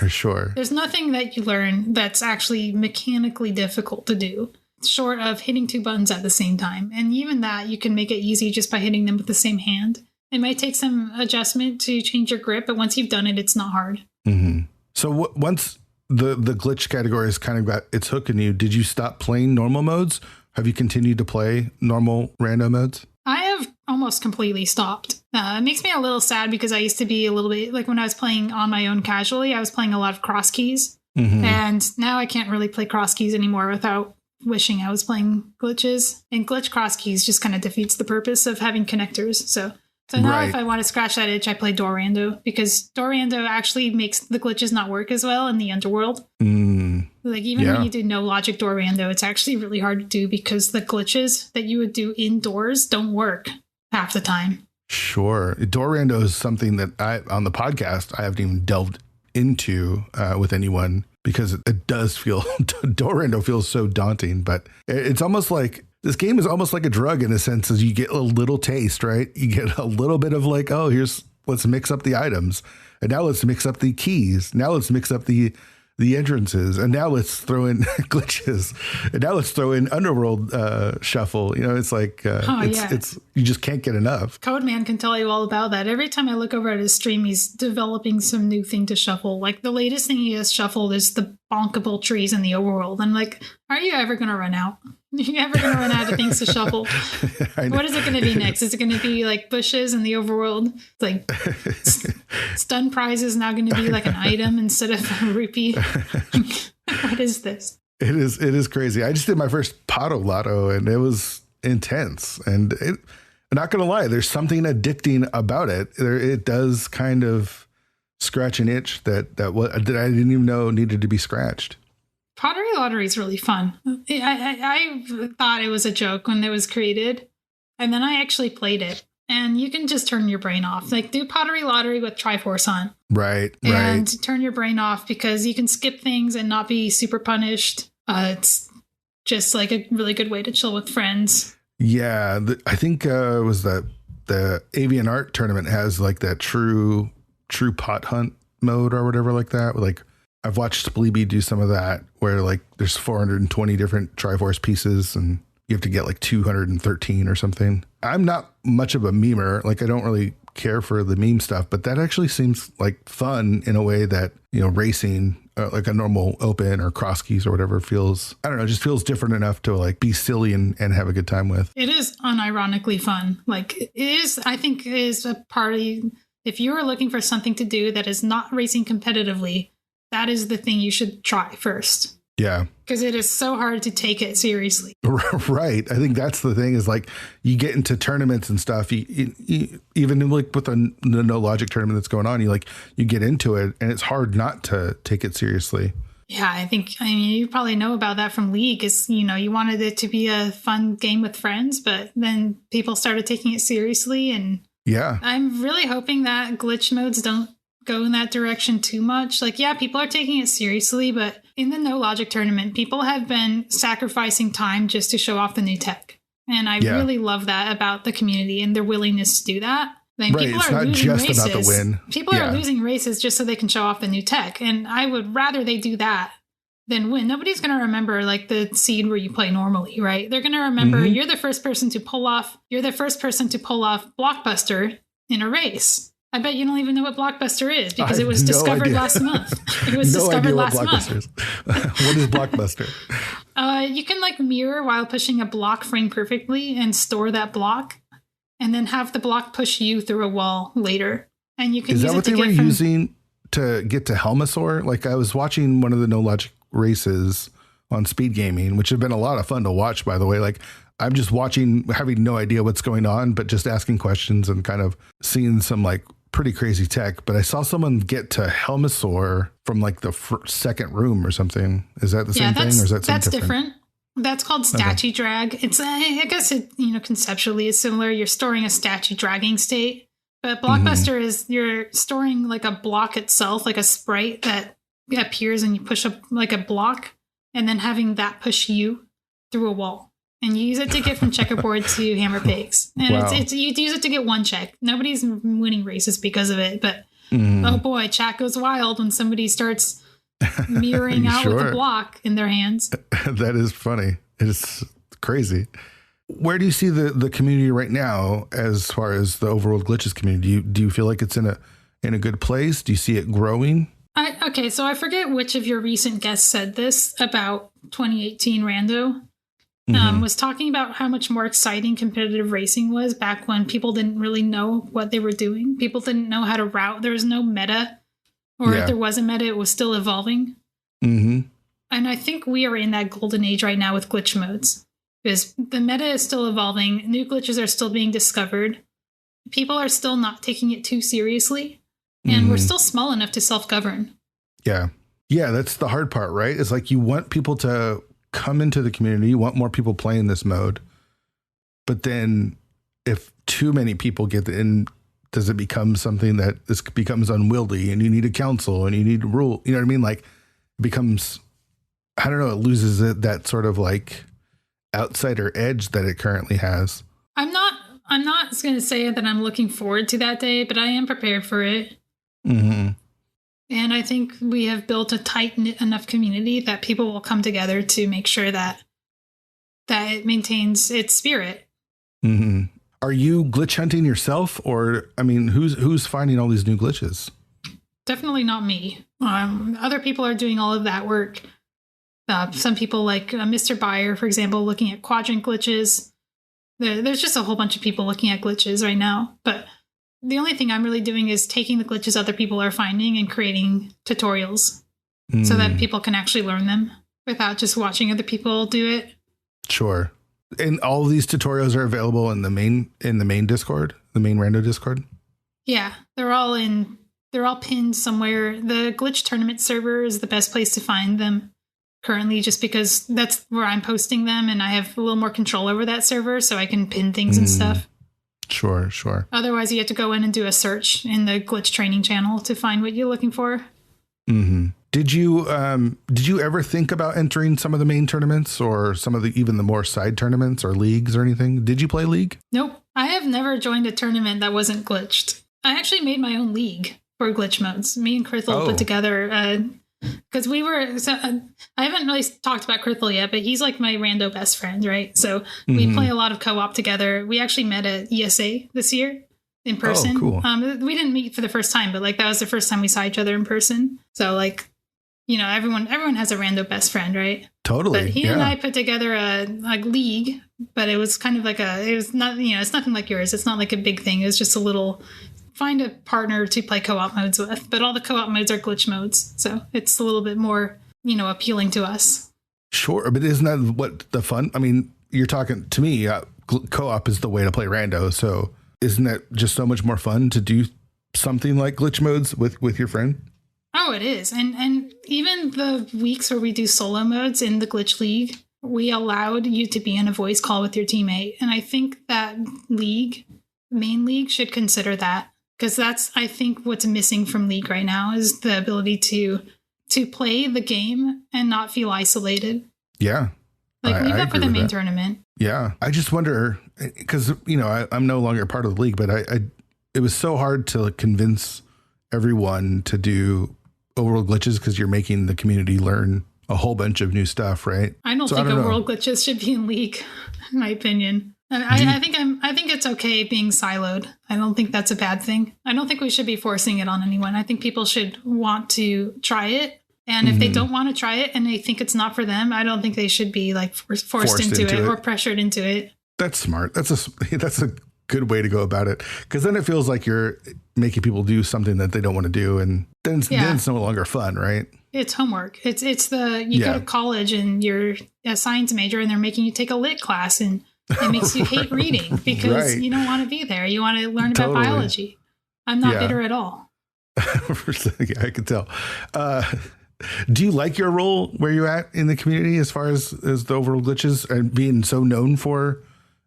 Sure. There's nothing that you learn that's actually mechanically difficult to do, short of hitting two buttons at the same time. And even that, you can make it easy just by hitting them with the same hand. It might take some adjustment to change your grip, but once you've done it, it's not hard. Mm-hmm. So once the glitch category has kind of got its hook in you, did you stop playing normal modes? Have you continued to play normal random modes? I have almost completely stopped. It makes me a little sad because I used to be a little bit like when I was playing on my own casually, I was playing a lot of cross keys. And now I can't really play cross keys anymore without wishing I was playing glitches. And glitch cross keys just kind of defeats the purpose of having connectors. So now if I want to scratch that itch, I play Dorando because Dorando actually makes the glitches not work as well in the underworld. Like even when you do no logic Dorando, it's actually really hard to do because the glitches that you would do indoors don't work half the time. Sure. Dorando is something that on the podcast, I haven't even delved into with anyone because it does feel, Dorando feels so daunting, but it's almost like, this game is almost like a drug in a sense as you get a little taste, right? You get a little bit of like, oh, let's mix up the items. And now let's mix up the keys. Now let's mix up the entrances. And now let's throw in glitches. And now let's throw in underworld shuffle. It's like, it's you just can't get enough. Codeman can tell you all about that. Every time I look over at his stream, he's developing some new thing to shuffle. Like the latest thing he has shuffled is the bonkable trees in the overworld. I'm like, are you ever going to run out? Are you ever going to run out of things to shuffle? What is it going to be next? Is it going to be like bushes in the overworld? Like stun prize is now going to be like an item instead of a rupee. What is this? It is crazy. I just did my first Pato Lotto and it was intense. And I'm not going to lie, there's something addicting about it. It does kind of scratch an itch that I didn't even know needed to be scratched. Pottery Lottery is really fun. I thought it was a joke when it was created, and then I actually played it. And you can just turn your brain off. Like do Pottery Lottery with Triforce Hunt. Right. And turn your brain off because you can skip things and not be super punished. It's just like a really good way to chill with friends. Yeah, I think it was that the Avian Art Tournament has like that true pot hunt mode or whatever like that. Like I've watched Spleeby do some of that where like there's 420 different Triforce pieces and you have to get like 213 or something. I'm not much of a memer. Like I don't really care for the meme stuff, but that actually seems like fun in a way that, racing like a normal open or cross keys or whatever feels, I don't know, just feels different enough to like be silly and have a good time with. It is unironically fun. Like it is, I think it is a party. If you are looking for something to do that is not racing competitively, that is the thing you should try first. Yeah. Because it is so hard to take it seriously. Right. I think that's the thing is like you get into tournaments and stuff, you even like with the no logic tournament that's going on, you get into it and it's hard not to take it seriously. Yeah, I mean, you probably know about that from League is, you wanted it to be a fun game with friends, but then people started taking it seriously. And yeah, I'm really hoping that glitch modes don't go in that direction too much. Like, yeah, people are taking it seriously, but in the no logic tournament, people have been sacrificing time just to show off the new tech. And I really love that about the community and their willingness to do that. Right, people it's are not losing just races. about the win. People are losing races just so they can show off the new tech. And I would rather they do that than win. Nobody's going to remember like the seed where you play normally, right? They're going to remember you're the first person to pull off Blockbuster in a race. I bet you don't even know what Blockbuster is because it was discovered last month. It was discovered last month. What is Blockbuster? You can like mirror while pushing a block frame perfectly and store that block and then have the block push you through a wall later. And you can use it what to they were using to get to Helmasaur? Like I was watching one of the No Logic races on Speed Gaming, which have been a lot of fun to watch, by the way. Like I'm just watching, having no idea what's going on, but just asking questions and kind of seeing some like pretty crazy tech. But I saw someone get to Helmasaur from like the second room or something. Is that the same thing, or is that something that's different? That's called statue drag. It's I guess it, conceptually it's similar. You're storing a statue dragging state, but Blockbuster is you're storing like a block itself, like a sprite that appears and you push up like a block, and then having that push you through a wall. And you use it to get from checkerboard to hammer pigs. And it's you use it to get one check. Nobody's winning races because of it, but oh boy, chat goes wild when somebody starts mirroring out with a block in their hands. That is funny. It's crazy. Where do you see the community right now as far as the overworld glitches community? Do you feel like it's in a good place? Do you see it growing? Okay, so I forget which of your recent guests said this about 2018 Rando. Was talking about how much more exciting competitive racing was back when people didn't really know what they were doing. People didn't know how to route. There was no meta, or if there was a meta, it was still evolving. And I think we are in that golden age right now with glitch modes, because the meta is still evolving. New glitches are still being discovered. People are still not taking it too seriously, and we're still small enough to self-govern. Yeah, that's the hard part, right? It's like you want people to come into the community, you want more people playing this mode, but then if too many people get in, does it become something that this becomes unwieldy, and you need a council and you need a rule, you know what I mean? Like it becomes, I don't know, it loses that sort of like outsider edge that it currently has. I'm not going to say that I'm looking forward to that day, but I am prepared for it. And I think we have built a tight-knit enough community that people will come together to make sure that it maintains its spirit. Are you glitch hunting yourself? Or, I mean, who's finding all these new glitches? Definitely not me. Other people are doing all of that work. Some people like Mr. Buyer, for example, looking at quadrant glitches. There's just a whole bunch of people looking at glitches right now. But the only thing I'm really doing is taking the glitches other people are finding and creating tutorials so that people can actually learn them without just watching other people do it. Sure. And all of these tutorials are available in the main Discord, the main Rando Discord? Yeah, they're all pinned somewhere. The glitch tournament server is the best place to find them currently, just because that's where I'm posting them and I have a little more control over that server, so I can pin things and stuff. Sure. Otherwise, you have to go in and do a search in the glitch training channel to find what you're looking for. Did you ever think about entering some of the main tournaments, or some of even the more side tournaments or leagues or anything? Did you play League? Nope. I have never joined a tournament that wasn't glitched. I actually made my own league for glitch modes. Me and Krithel put together because I haven't really talked about Krithel yet, but he's like my rando best friend, right? So we play a lot of co-op together. We actually met at ESA this year in person. Oh, cool. We didn't meet for the first time, but like that was the first time we saw each other in person. So like, everyone has a rando best friend, right? Totally. But he and I put together a league, but it was kind of like it was not, it's nothing like yours. It's not like a big thing. It was just a little, find a partner to play co-op modes with, but all the co-op modes are glitch modes. So it's a little bit more, appealing to us. Sure. But isn't that what the fun? I mean, you're talking to me, co-op is the way to play rando. So isn't that just so much more fun to do something like glitch modes with your friend? Oh, it is. And even the weeks where we do solo modes in the glitch league, we allowed you to be in a voice call with your teammate. And I think that main league should consider that. Because that's, I think, what's missing from League right now is the ability to play the game and not feel isolated. Yeah. Like, leave that for the main tournament. Yeah. I just wonder, because, I'm no longer part of the league, but it was so hard to convince everyone to do overworld glitches because you're making the community learn a whole bunch of new stuff, right? I don't think overworld glitches should be in League, in my opinion. I think it's okay being siloed. I don't think that's a bad thing. I don't think we should be forcing it on anyone. I think people should want to try it. And if they don't want to try it and they think it's not for them, I don't think they should be like forced into it or pressured into it. That's smart. That's a good way to go about it. Because then it feels like you're making people do something that they don't want to do. And then it's no longer fun, right? It's homework. It's you go to college and you're a science major and they're making you take a lit class and it makes you hate reading because you don't want to be there. You want to learn about biology. I'm not bitter at all. Yeah, I can tell. Do you like your role where you're at in the community as far as the overworld glitches and being so known for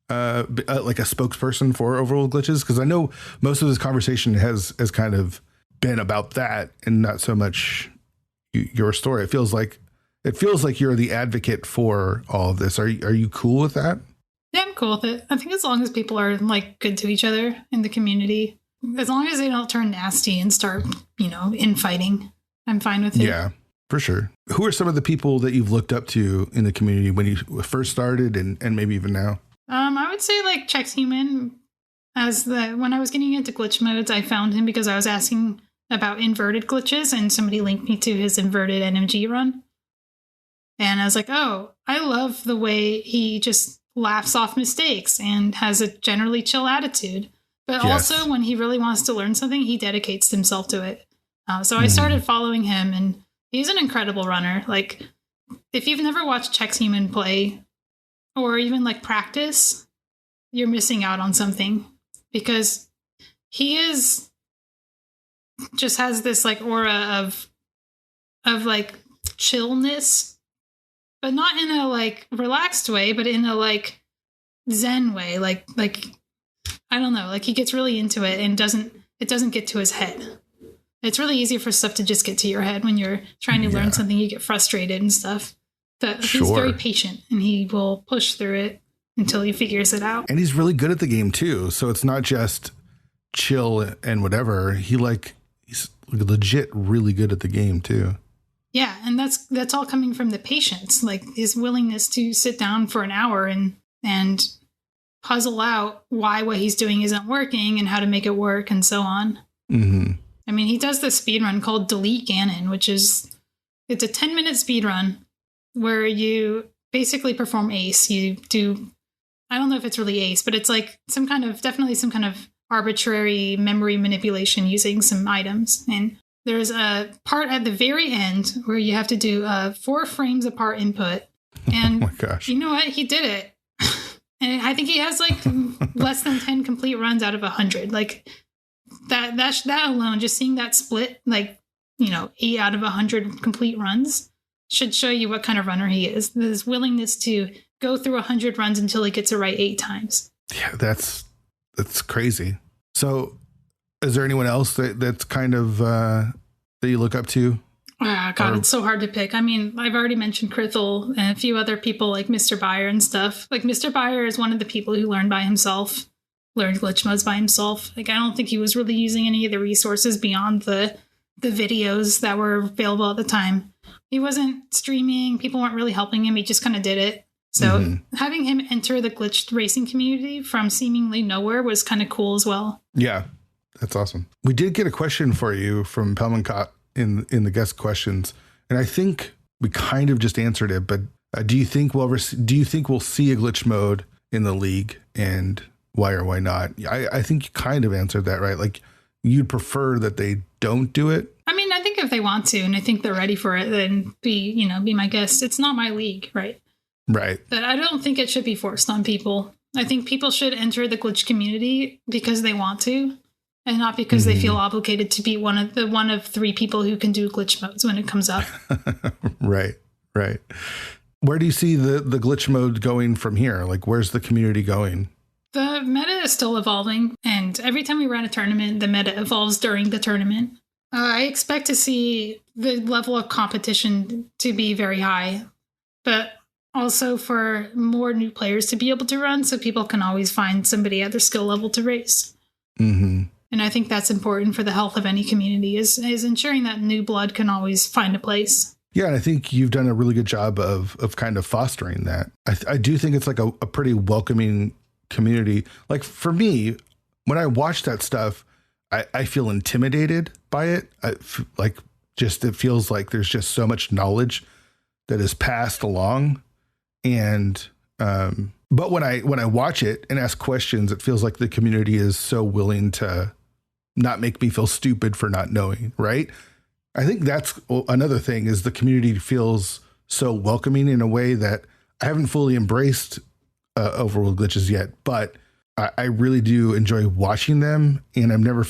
like a spokesperson for overworld glitches? Because I know most of this conversation has kind of been about that and not so much your story. It feels like you're the advocate for all of this. Are you cool with that? Yeah, I'm cool with it. I think as long as people are like good to each other in the community, as long as they don't turn nasty and start, infighting, I'm fine with it. Yeah, for sure. Who are some of the people that you've looked up to in the community when you first started and maybe even now? I would say like Chex Human. When I was getting into glitch modes, I found him because I was asking about inverted glitches and somebody linked me to his inverted NMG run. And I was like, oh, I love the way he just laughs off mistakes and has a generally chill attitude. But also when he really wants to learn something, he dedicates himself to it. So I started following him and he's an incredible runner. Like if you've never watched Chex Human play or even like practice, you're missing out on something because he just has this like aura of like chillness, but not in a like relaxed way, but in a like Zen way. Like I don't know, like he gets really into it and it doesn't get to his head. It's really easy for stuff to just get to your head when you're trying to learn something. You get frustrated and stuff. But he's very patient and he will push through it until he figures it out. And he's really good at the game too. So it's not just chill and whatever. He's legit really good at the game too. Yeah, and that's all coming from the patience, like his willingness to sit down for an hour and puzzle out why what he's doing isn't working and how to make it work and so on. Mm-hmm. I mean, he does this speed run called Delete Ganon, it's a 10-minute speed run where you basically perform ace. You do, I don't know if it's really ace, but it's like definitely some kind of arbitrary memory manipulation using some items. And there's a part at the very end where you have to do 4 frames apart input. And oh my gosh. You know what? He did it. And I think he has like less than 10 complete runs out of 100. Like that alone, just seeing that split, like, 8 out of 100 complete runs should show you what kind of runner he is. His willingness to go through 100 runs until he gets it right 8 times. Yeah, that's crazy. So is there anyone else that's kind of that you look up to? God, it's so hard to pick. I mean, I've already mentioned Krithel and a few other people like Mr. Beyer and stuff. Like Mr. Beyer is one of the people who learned glitch modes by himself. Like I don't think he was really using any of the resources beyond the videos that were available at the time. He wasn't streaming. People weren't really helping him. He just kind of did it. So having him enter the glitched racing community from seemingly nowhere was kind of cool as well. Yeah, that's awesome. We did get a question for you from Pelmancott in the guest questions, and I think we kind of just answered it. But do you think we'll see a glitch mode in the league, and why or why not? I think you kind of answered that, right? Like you'd prefer that they don't do it. I mean, I think if they want to, and I think they're ready for it, then be my guest. It's not my league, right? Right. But I don't think it should be forced on people. I think people should enter the glitch community because they want to, and not because they feel obligated to be one of 3 people who can do glitch modes when it comes up. Right. Where do you see the glitch mode going from here? Like, where's the community going? The meta is still evolving, and every time we run a tournament, the meta evolves during the tournament. I expect to see the level of competition to be very high, but also for more new players to be able to run so people can always find somebody at their skill level to race. Mm-hmm. And I think that's important for the health of any community is ensuring that new blood can always find a place. Yeah, and I think you've done a really good job of kind of fostering that. I do think it's like a pretty welcoming community. Like for me, when I watch that stuff, I feel intimidated by it. It feels like there's just so much knowledge that is passed along. And But when I watch it and ask questions, it feels like the community is so willing to not make me feel stupid for not knowing. Right. I think that's another thing, is the community feels so welcoming in a way that I haven't fully embraced overworld glitches yet, but I really do enjoy watching them. And I've never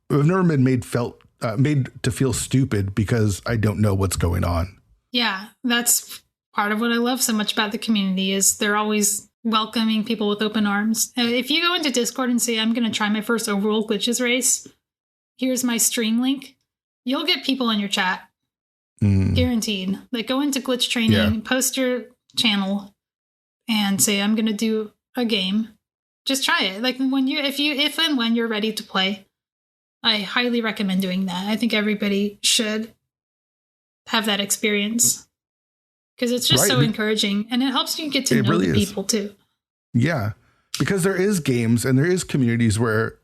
been made to feel stupid because I don't know what's going on. Yeah, that's part of what I love so much about the community, is they're always welcoming people with open arms. If you go into Discord and say, I'm going to try my first overworld glitches race, here's my stream link, you'll get people in your chat. Guaranteed. Like, go into glitch training, post your channel and say, I'm going to do a game. Just try it. Like, if and when you're ready to play, I highly recommend doing that. I think everybody should have that experience, because it's just so encouraging, and it helps you get to know the people too. Yeah, because there is games and there is communities where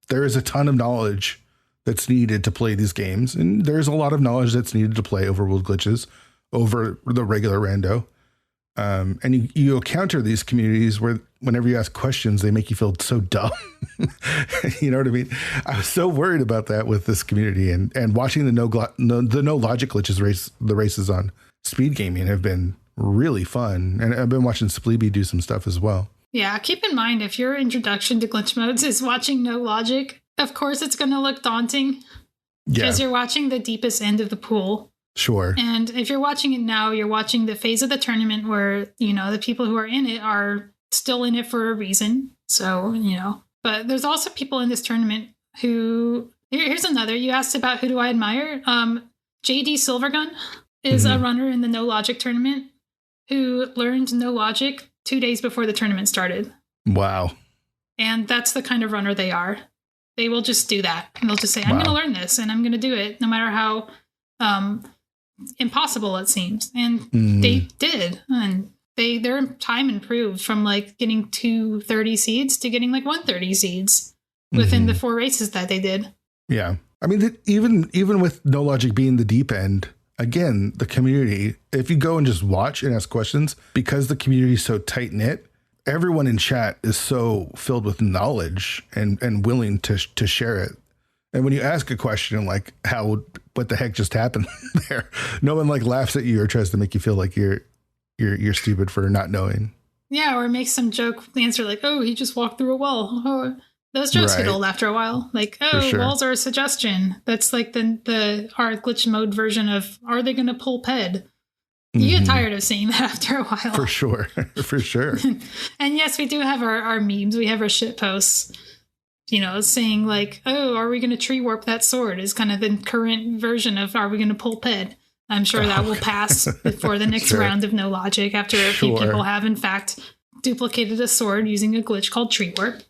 there is a ton of knowledge that's needed to play these games, and there's a lot of knowledge that's needed to play overworld glitches over the regular rando. And you encounter these communities where whenever you ask questions, they make you feel so dumb. You know what I mean? I was so worried about that with this community, and watching the no logic glitches the races on Speed Gaming have been really fun. And I've been watching Spleeby do some stuff as well. Yeah. Keep in mind, if your introduction to glitch modes is watching no logic, of course it's going to look daunting because you're watching the deepest end of the pool. Sure. And if you're watching it now, you're watching the phase of the tournament where, the people who are in it are still in it for a reason. So, but there's also people in this tournament who, here's another, you asked about who do I admire? JD Silvergun is a runner in the No Logic tournament who learned No Logic 2 days before the tournament started. Wow. And that's the kind of runner they are. They will just do that. And they'll just say, I'm going to learn this and I'm going to do it no matter how impossible it seems. And they did. And their time improved from like getting 230 seeds to getting like 130 seeds within the 4 races that they did. Yeah. I mean, even with No Logic being the deep end, again, the community, if you go and just watch and ask questions, because the community is so tight knit, everyone in chat is so filled with knowledge and willing to share it. And when you ask a question like what the heck just happened there, no one like laughs at you or tries to make you feel like you're stupid for not knowing. Yeah, or makes some joke answer like, oh, he just walked through a wall. Oh, those jokes get old after a while. Like, oh, walls are a suggestion. That's like the hard glitch mode version of, are they going to pull PED? You get tired of seeing that after a while. For sure. For sure. And yes, we do have our memes. We have our shit posts, saying like, oh, are we going to tree warp that sword is kind of the current version of, are we going to pull PED? I'm sure that will pass before the next round of No Logic after a few people have, in fact, duplicated a sword using a glitch called tree warp.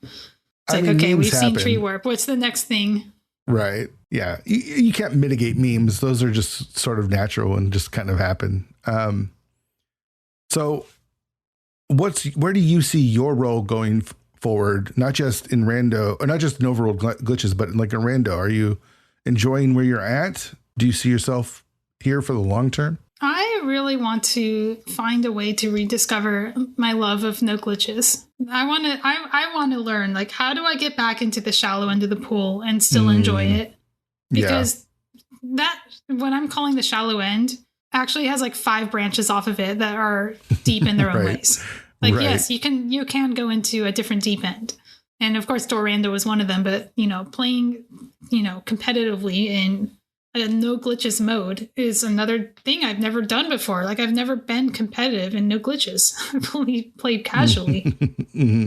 It's okay, we've seen tree warp. What's the next thing? Right. Yeah. You can't mitigate memes. Those are just sort of natural and just kind of happen. So where do you see your role going forward? Not just in rando, or not just in overworld glitches, but like in rando. Are you enjoying where you're at? Do you see yourself here for the long term? I really want to find a way to rediscover my love of no glitches. I want to learn, like, how do I get back into the shallow end of the pool and still enjoy it? Because that, what I'm calling the shallow end, actually has like 5 branches off of it that are deep in their own ways. Like, yes, you can go into a different deep end. And of course, Dorando is one of them, but playing, competitively in a no glitches mode is another thing I've never done before. Like, I've never been competitive in no glitches. I've only played casually.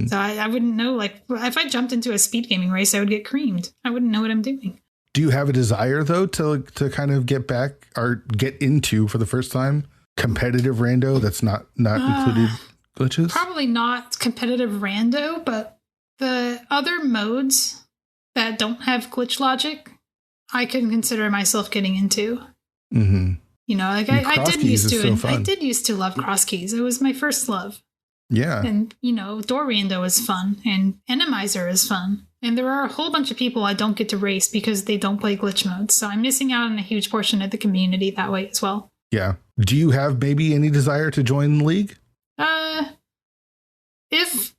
So I wouldn't know, like, if I jumped into a speed gaming race, I would get creamed. I wouldn't know what I'm doing. Do you have a desire though to kind of get back or get into, for the first time, competitive rando that's not included glitches? Probably not competitive rando, but the other modes that don't have glitch logic, I can consider myself getting into. Like I did used to, and I did used to love cross keys. It was my first love. Yeah. And, Dorando is fun, and Enemizer is fun. And there are a whole bunch of people I don't get to race because they don't play glitch modes. So I'm missing out on a huge portion of the community that way as well. Yeah. Do you have maybe any desire to join the league? If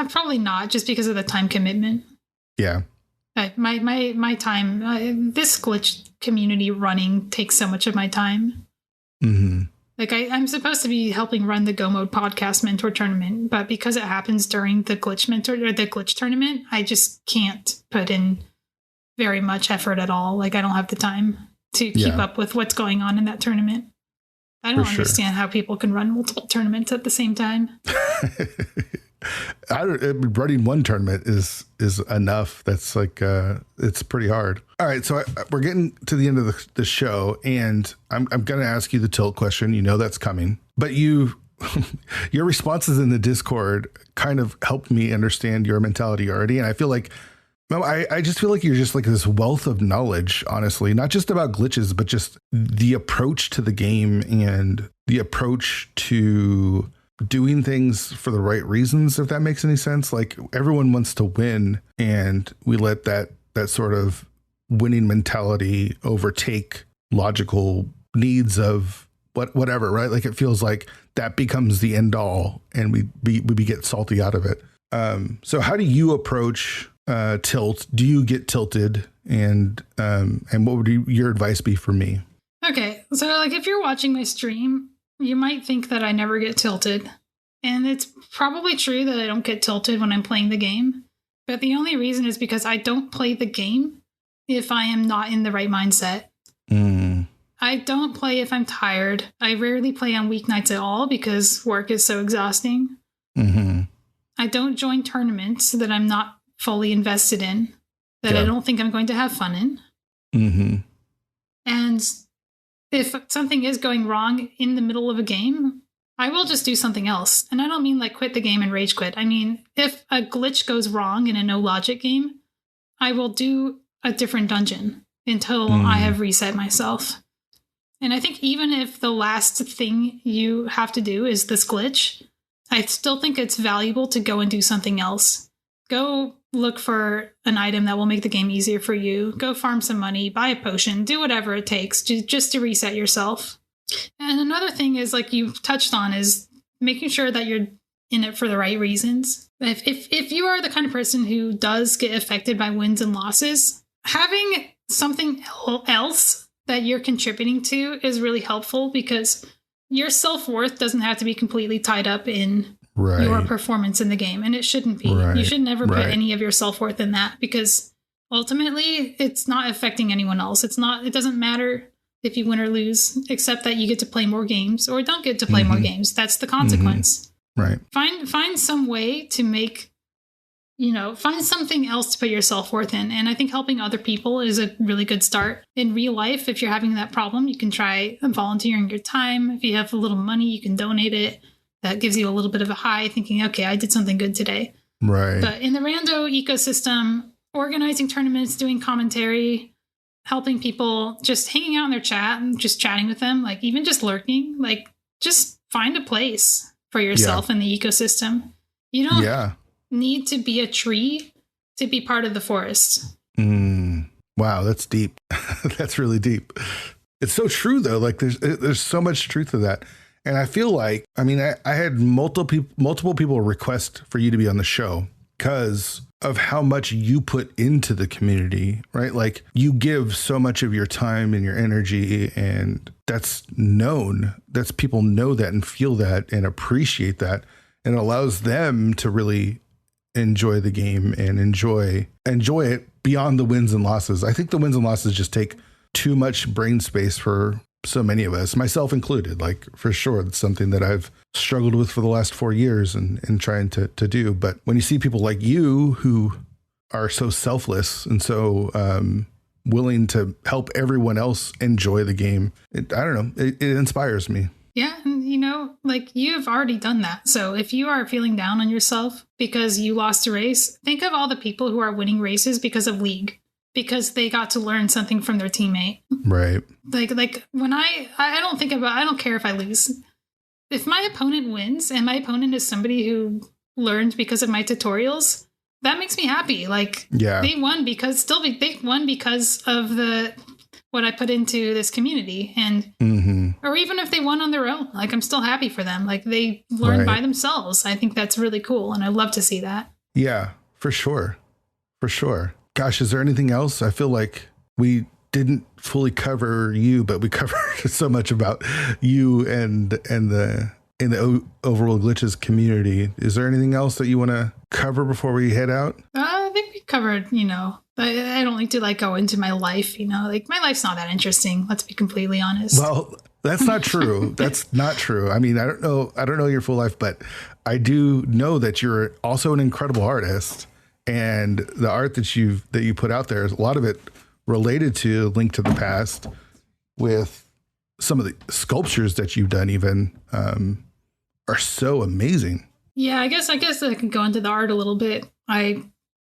probably not, just because of the time commitment. Yeah. My time, this glitch community running takes so much of my time. Mm-hmm. Like I'm supposed to be helping run the Go Mode podcast mentor tournament, but because it happens during the glitch mentor or the glitch tournament, I just can't put in very much effort at all. Like I don't have the time to keep up with what's going on in that tournament. I don't understand how people can run multiple tournaments at the same time. Running one tournament is enough. That's like, it's pretty hard. All right. So we're getting to the end of the show, and I'm going to ask you the tilt question. You know, that's coming, but your responses in the Discord kind of helped me understand your mentality already. And I feel like, I just feel like you're just like this wealth of knowledge, honestly, not just about glitches, but just the approach to the game and the approach to doing things for the right reasons, if that makes any sense. Like everyone wants to win, and we let that sort of winning mentality overtake logical needs of whatever, right? Like it feels like that becomes the end all, and we get salty out of it. So how do you approach tilt? Do you get tilted? And what would your advice be for me? Okay. So like if you're watching my stream, you might think that I never get tilted. And it's probably true that I don't get tilted when I'm playing the game. But the only reason is because I don't play the game if I am not in the right mindset. I don't play if I'm tired. I rarely play on weeknights at all because work is so exhausting. I don't join tournaments that I'm not fully invested in, that I don't think I'm going to have fun in. And if something is going wrong in the middle of a game, I will just do something else. And I don't mean like quit the game and rage quit. I mean, if a glitch goes wrong in a no logic game, I will do a different dungeon until I have reset myself. And I think even if the last thing you have to do is this glitch, I still think it's valuable to go and do something else. Go look for an item that will make the game easier for you. Go farm some money, buy a potion, do whatever it takes just to reset yourself. And another thing is, like you touched on, is making sure that you're in it for the right reasons. If you are the kind of person who does get affected by wins and losses, having something else that you're contributing to is really helpful, because your self-worth doesn't have to be completely tied up in your performance in the game, and it shouldn't be. You should never put any of your self-worth in that, because ultimately it's not affecting anyone else. It doesn't matter if you win or lose, except that you get to play more games or don't get to play more games. That's the consequence. Right. Find some way to make, find something else to put your self-worth in. And I think helping other people is a really good start. In real life, if you're having that problem, you can try volunteering your time. If you have a little money, you can donate it. That gives you a little bit of a high, thinking, okay, I did something good today. Right. But in the rando ecosystem, organizing tournaments, doing commentary, helping people, just hanging out in their chat and just chatting with them, like even just lurking, like just find a place for yourself in the ecosystem. You don't need to be a tree to be part of the forest. Wow, that's deep. That's really deep. It's so true though. Like there's so much truth to that. And I feel like, I had multiple people request for you to be on the show because of how much you put into the community, right? Like you give so much of your time and your energy, and that's known. That's people know that and feel that and appreciate that. And it allows them to really enjoy the game and enjoy it beyond the wins and losses. I think the wins and losses just take too much brain space for so many of us, myself included. Like for sure, it's something that I've struggled with for the last 4 years and trying to do. But when you see people like you who are so selfless and so willing to help everyone else enjoy the game, it inspires me. Yeah. And like you've already done that. So if you are feeling down on yourself because you lost a race, think of all the people who are winning races because of League, because they got to learn something from their teammate. Right. Like when I don't care if I lose. If my opponent wins and my opponent is somebody who learned because of my tutorials, that makes me happy. Like they won because of what I put into this community. And Or even if they won on their own, like I'm still happy for them. Like they learned by themselves. I think that's really cool. And I love to see that. Yeah, for sure. For sure. Gosh, is there anything else? I feel like we didn't fully cover you, but we covered so much about you and the overall glitches community. Is there anything else that you want to cover before we head out? I think we covered, I don't like to go into my life, like my life's not that interesting. Let's be completely honest. Well, that's not true. That's not true. I mean, I don't know your full life, but I do know that you're also an incredible artist, and the art that you put out there, a lot of it related to Link to the Past, with some of the sculptures that you've done even are so amazing. Yeah, I guess I can go into the art a little bit. My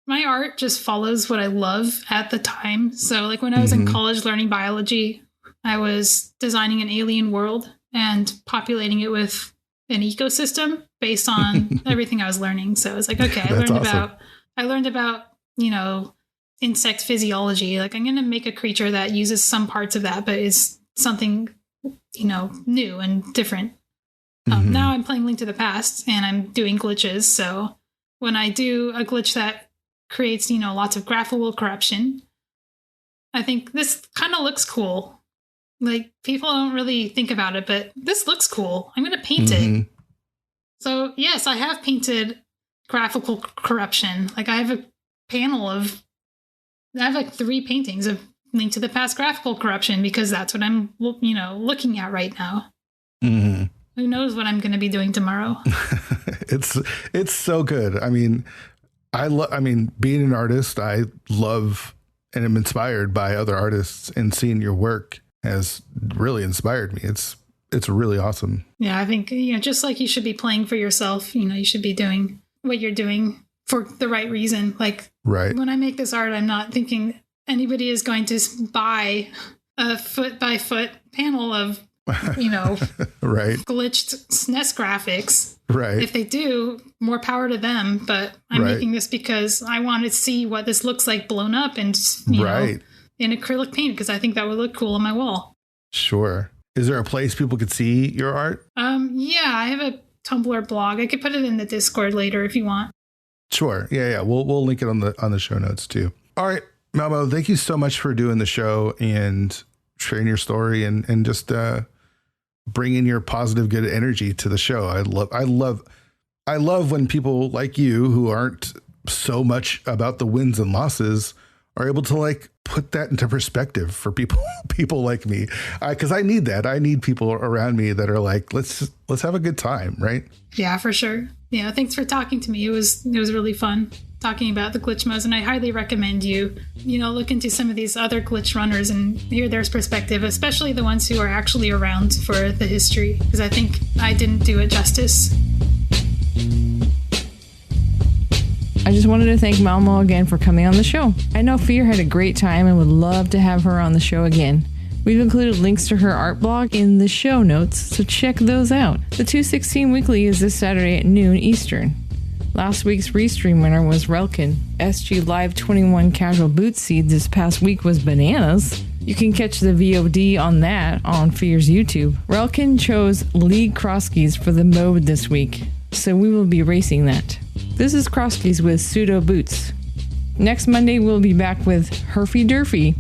art just follows what I love at the time. So like when I was in college learning biology, I was designing an alien world and populating it with an ecosystem based on everything I was learning. So I was like, okay, I learned about, insect physiology. Like I'm going to make a creature that uses some parts of that, but is something, new and different. Now I'm playing Link to the Past and I'm doing glitches. So when I do a glitch that creates, lots of graphical corruption, I think this kind of looks cool. Like people don't really think about it, but this looks cool. I'm going to paint it. So yes, I have painted graphical corruption. Like I have a panel I have like 3 paintings of Link to the Past graphical corruption because that's what I'm, looking at right now. Who knows what I'm going to be doing tomorrow? It's so good. I mean, being an artist, I love and am inspired by other artists, and seeing your work has really inspired me. It's really awesome. Yeah, I think, just like you should be playing for yourself, you should be doing what you're doing for the right reason. Like when I make this art, I'm not thinking anybody is going to buy a foot by foot panel of, glitched SNES graphic. Right. If they do, more power to them. But I'm making this because I want to see what this looks like blown up and, in acrylic paint, because I think that would look cool on my wall. Sure. Is there a place people could see your art? Yeah, I have a Tumblr blog. I could put it in the Discord later if you want. Sure. Yeah. We'll link it on the show notes too. All right, Malmo, thank you so much for doing the show and sharing your story and just bringing your positive, good energy to the show. I love when people like you, who aren't so much about the wins and losses, are able to put that into perspective for people like me. Cause I need that. I need people around me that are like, let's have a good time. Right. Yeah, for sure. Yeah. Thanks for talking to me. It was really fun talking about the glitch modes, and I highly recommend you look into some of these other glitch runners and hear their perspective, especially the ones who are actually around for the history, because I think I didn't do it justice. I just wanted to thank Malmo again for coming on the show. I know Fear had a great time and would love to have her on the show again. We've included links to her art blog in the show notes, so check those out. The 216 Weekly is this Saturday at noon Eastern. Last week's Restream winner was Relkin. SG Live 21 Casual Boot Seed this past week was Bananas. You can catch the VOD on that on Fear's YouTube. Relkin chose League Crosskies for the mode this week, so we will be racing that. This is Crosskies with Pseudo Boots. Next Monday, we'll be back with Herfy Durfy.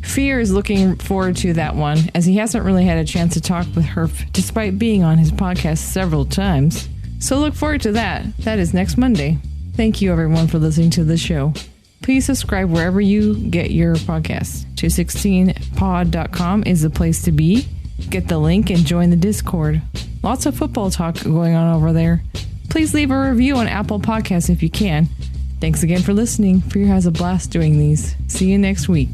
Fear is looking forward to that one, as he hasn't really had a chance to talk with Herf despite being on his podcast several times. So look forward to that. That is next Monday. Thank you, everyone, for listening to the show. Please subscribe wherever you get your podcasts. 216pod.com is the place to be. Get the link and join the Discord. Lots of football talk going on over there. Please leave a review on Apple Podcasts if you can. Thanks again for listening. Fear has a blast doing these. See you next week.